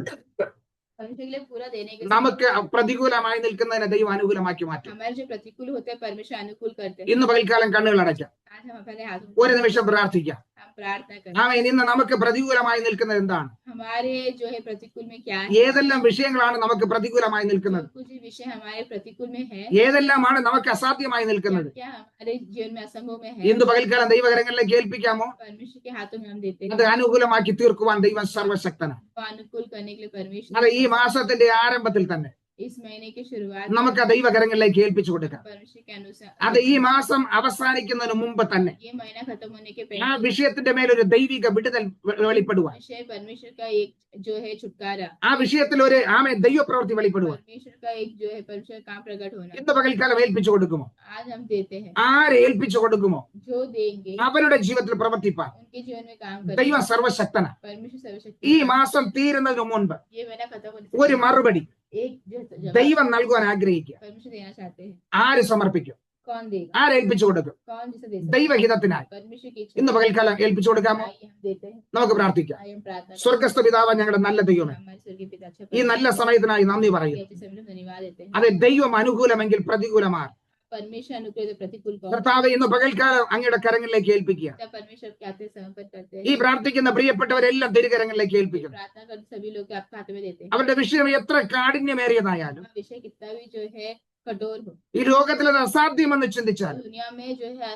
परमेश्वर के लिए पूरा देने के നമുക്ക് പ്രതികൂലമായി നിൽക്കുന്നതിനെ ദൈവം അനുകൂലമാക്കി മാറ്റും. हमारे जो प्रतिकूल होते हैं परमेश्वर अनुकूल करते हैं. ഇന്ന് പകൽക്കാലം കണ്ണുകൾ അടയ്ക്കാം. आज हम अपने हाथों ഒരു നിമിഷം പ്രാർത്ഥിക്കാം. हम प्रार्थना करें. ആമേൻ ഇന്ന് നമുക്ക് പ്രതികൂലമായി നിൽക്കുന്നത് എന്താണ്? हमारे जो है प्रतिकूल में क्या है? ഏതെല്ലാം വിഷയങ്ങളാണ് നമുക്ക് പ്രതികൂലമായി നിൽക്കുന്നത്? कुछ विषय हमारे प्रतिकूल में है. ഏതെല്ലാമാണ് നമുക്ക് അസാധ്യമായി നിൽക്കുന്നത്? क्या हमारे जीवन में असंभव में है? ഇന്ന് പകൽക്കാലം ദൈവകരങ്ങളിലേക്ക് ഏൽപ്പിക്കാമോ? परमेश्वर के हाथों में हम देते हैं. അത് അനുകൂലമാക്കി തീർക്കുവാൻ ദൈവം സർവശക്തനാണ്. वो अनुकूल करने के लिए परमेश्वर അത് ഈ മാസത്തിന്റെ ആരംഭത്തിൽ തന്നെ इस महीने की शुरुआत നമുക്ക് ആ ദൈവകരങ്ങളിലേക്ക് ഏൽപ്പിച്ചു കൊടുക്കാം. परमेश्वर के अनुसार അത് ഈ മാസം അവസാനിക്കുന്നതിന് മുമ്പ് തന്നെ ये महीना खत्म होने के ആ पहले വിഷയത്തിന്റെ മേലൊരു ദൈവിക വിടുതൽ വെളിപ്പെടുവാൻ, विषय परमेश्वर का एक जो है छुटकारा, ആ വിഷയത്തിൽ ഒരു ദൈവപ്രവൃത്തി വെളിപ്പെടുവാൻ परमेश्वर का एक जो है परमेश्वर काम प्रकट होना ഇന്ന് പകൽക്കാലം ഏൽപ്പിച്ചു കൊടുക്കുമോ? आज हम देते हैं. ആരെ ഏൽപ്പിച്ചു കൊടുക്കുമോ जो देंगे അവരുടെ ജീവിതത്തിൽ പ്രവർത്തിപ്പാൻ उनके जीवन में काम करें. ദൈവം സർവശക്തനാണ്. परमेश्वर सर्वशक्ति. ഈ മാസം തീരുന്നതിന് മുൻപ് ये महीना खत्म होने ഒരു से മറുപടി एक जो जवाब ദൈവം നൽകുവാൻ ആഗ്രഹിക്കുക. परमेश्वर देना चाहते हैं. ആര് സമർപ്പിക്കും? कौन देगा? ആരേൽപ്പിച്ചു കൊടുക്കും? कौन जिसे दे सकता है? ദൈവഹിതത്തിനായി परमेश्वर की इच्छा. ഇന്ന് പകൽക്കാലം ഏൽപ്പിച്ചു കൊടുക്കാമോ? आइए हम देते हैं. നമുക്ക് പ്രാർത്ഥിക്കാം. आइए हम प्रार्थना करें. സ്വർഗസ്ഥ പിതാവ് ഞങ്ങളുടെ നല്ല ദൈവമേ, हमारे स्वर्गीय पिता अच्छा ഈ നല്ല സമയത്തിനായി നന്ദി പറയുന്നു. अच्छे समय में धन्यवाद देते हैं. അത് ദൈവം അനുകൂലമെങ്കിൽ പ്രതികൂലമാണ്. परमेश्वर अनुग्रह तो प्रतिकूल कौन കർത്താവ് ഇന്ന് പകൽക്കാലം അങ്ങയുടെ കരങ്ങളിലേക്ക് ഏൽപ്പിക്കുക. तब परमेश्वर के हाथ में समर्पण करते ഈ हैं പ്രാർത്ഥിക്കുന്ന പ്രിയപ്പെട്ടവരെല്ലാം തിരുകരങ്ങളിലേക്ക് ഏൽപ്പിക്കുന്നു. प्रार्थना करते सभी लोग के आपके हाथ में देते हैं അവരുടെ വിഷയം എത്ര കാഠിന്യമേറിയതായാലും हाँ, विषय कितना भी जो है कठोर हो ഈ ലോകത്തിൽ അത് അസാധ്യമെന്ന് ചിന്തിച്ചാൽ दुनिया में जो है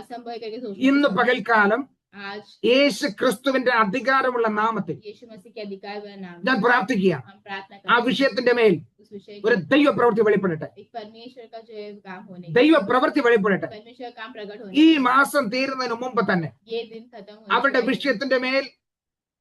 असंभव करके ഇന്ന് सोचते പകൽക്കാലം आज യേശു ക്രിസ്തുവിന്റെ അധികാരമുള്ള നാമത്തിൽ यीशु मसीह के अधिकार वाला नाम ഞാൻ പ്രാർത്ഥിക്കുക. हम प्रार्थना ആ करते വിഷയത്തിന്റെ മേൽ हैं उस विषय ഒരു की ദൈവപ്രവൃത്തി വെളിപ്പെടട്ടെ. एक परमेश्वर का जो है काम होने ദൈവപ്രവൃത്തി വെളിപ്പെടട്ടെ. परमेश्वर का काम प्रकट ഈ होने മാസം തീരുന്നതിന് മുമ്പ് തന്നെ ये दिन खत्म അവരുടെ होने से വിഷയത്തിന്റെ മേൽ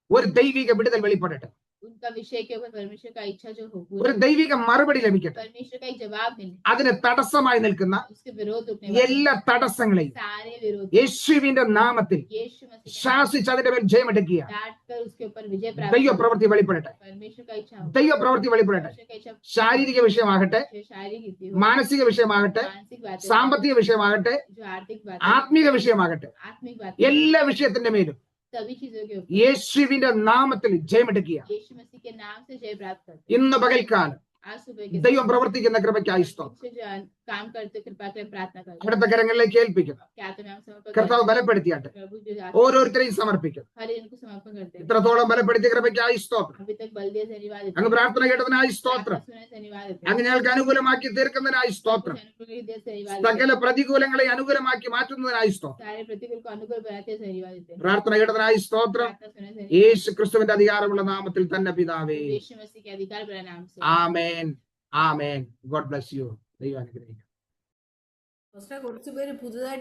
ഒരു ദൈവിക വിടുതൽ വെളിപ്പെടട്ടെ. उनका विषय के ऊपर परमेश्वर का इच्छा जो हो ഒരു ദൈവിക മറുപടി ലഭിക്കട്ടെ. परमेश्वर का एक जवाब मिले അതിന് തടസ്സമായി നിൽക്കുന്ന उसके विरोध उठने वाले എല്ലാ തടസ്സങ്ങളെയും सारे विरोध യേശുവിന്റെ നാമത്തിൽ यीशु मसीह का ശാസിച്ച് അതിന്റെ മേൽ ജയമെടുക്കുക. डांट कर उसके ऊपर विजय प्राप्त ദൈവപ്രവൃത്തി വെളിപ്പെടട്ടെ. परमेश्वर का इच्छा हो ദൈവപ്രവൃത്തി വെളിപ്പെടട്ടെ. परमेश्वर का इच्छा ശാരീരിക വിഷയമാകട്ടെ, जो शारीरिक इच्छा हो മാനസിക വിഷയമാകട്ടെ, मानसिक बातें സാമ്പത്തിക വിഷയമാകട്ടെ, जो आर्थिक बातें ആത്മീക വിഷയമാകട്ടെ, आत्मिक बातें എല്ലാ വിഷയത്തിന്റെ മേലും सभी चीजों के ऊपर യേശുവിന്റെ നാമത്തിൽ ജയമെടുക്കുക. यीशु मसीह के नाम से जय प्राप्त करते ഇന്ന് പകൽക്കാലം आज सुबह के ദൈവം പ്രവർത്തിക്കുന്ന കൃപയ്ക്കായി സ്തോത്രം. से जो काम करते कृपा कर प्रार्थना करते അടുത്ത കരങ്ങളിലേക്ക് ഏൽപ്പിക്കുന്നു. क्या तुम्हें हम समर्पण കർത്താവ് करते ബലപ്പെടുത്തിയാട്ടെ. प्रभु जो ഓരോരുത്തരെയും സമർപ്പിക്കും. हर इनको समर्पण करते हैं ഇത്രത്തോളം ബലപ്പെടുത്തിയ കൃപയ്ക്കായി സ്തോത്രം. अभी तक बल दिए से धन्यवाद देते അങ്ങ് हैं പ്രാർത്ഥന കേട്ടതിനായി സ്തോത്രം. प्रार्थना सुनने से धन्यवाद देते हैं അങ്ങ് ഞങ്ങൾക്ക് അനുകൂലമാക്കി തീർക്കുന്നതിനായി സ്തോത്രം. अनुकूल के दिए से धन्यवाद देते സകല പ്രതികൂലങ്ങളെ അനുകൂലമാക്കി മാറ്റുന്നതിനായി സ്തോത്രം. हैं सारे प्रतिकूल को अनुकूल बनाते से धन्यवाद देते हैं പ്രാർത്ഥന കേട്ടതിനായി സ്തോത്രം. प्रार्थना सुनने से യേശു ക്രിസ്തുവിന്റെ അധികാരമുള്ള നാമത്തിൽ തന്നെ പിതാവേ. यीशु मसीह के अधिकार बड़ा नाम से ആമേൻ. ആമേൻ. God bless you. ദൈവം അനുഗ്രഹിക്കട്ടെ. കുറച്ചുപേര് പുതുതായിട്ട്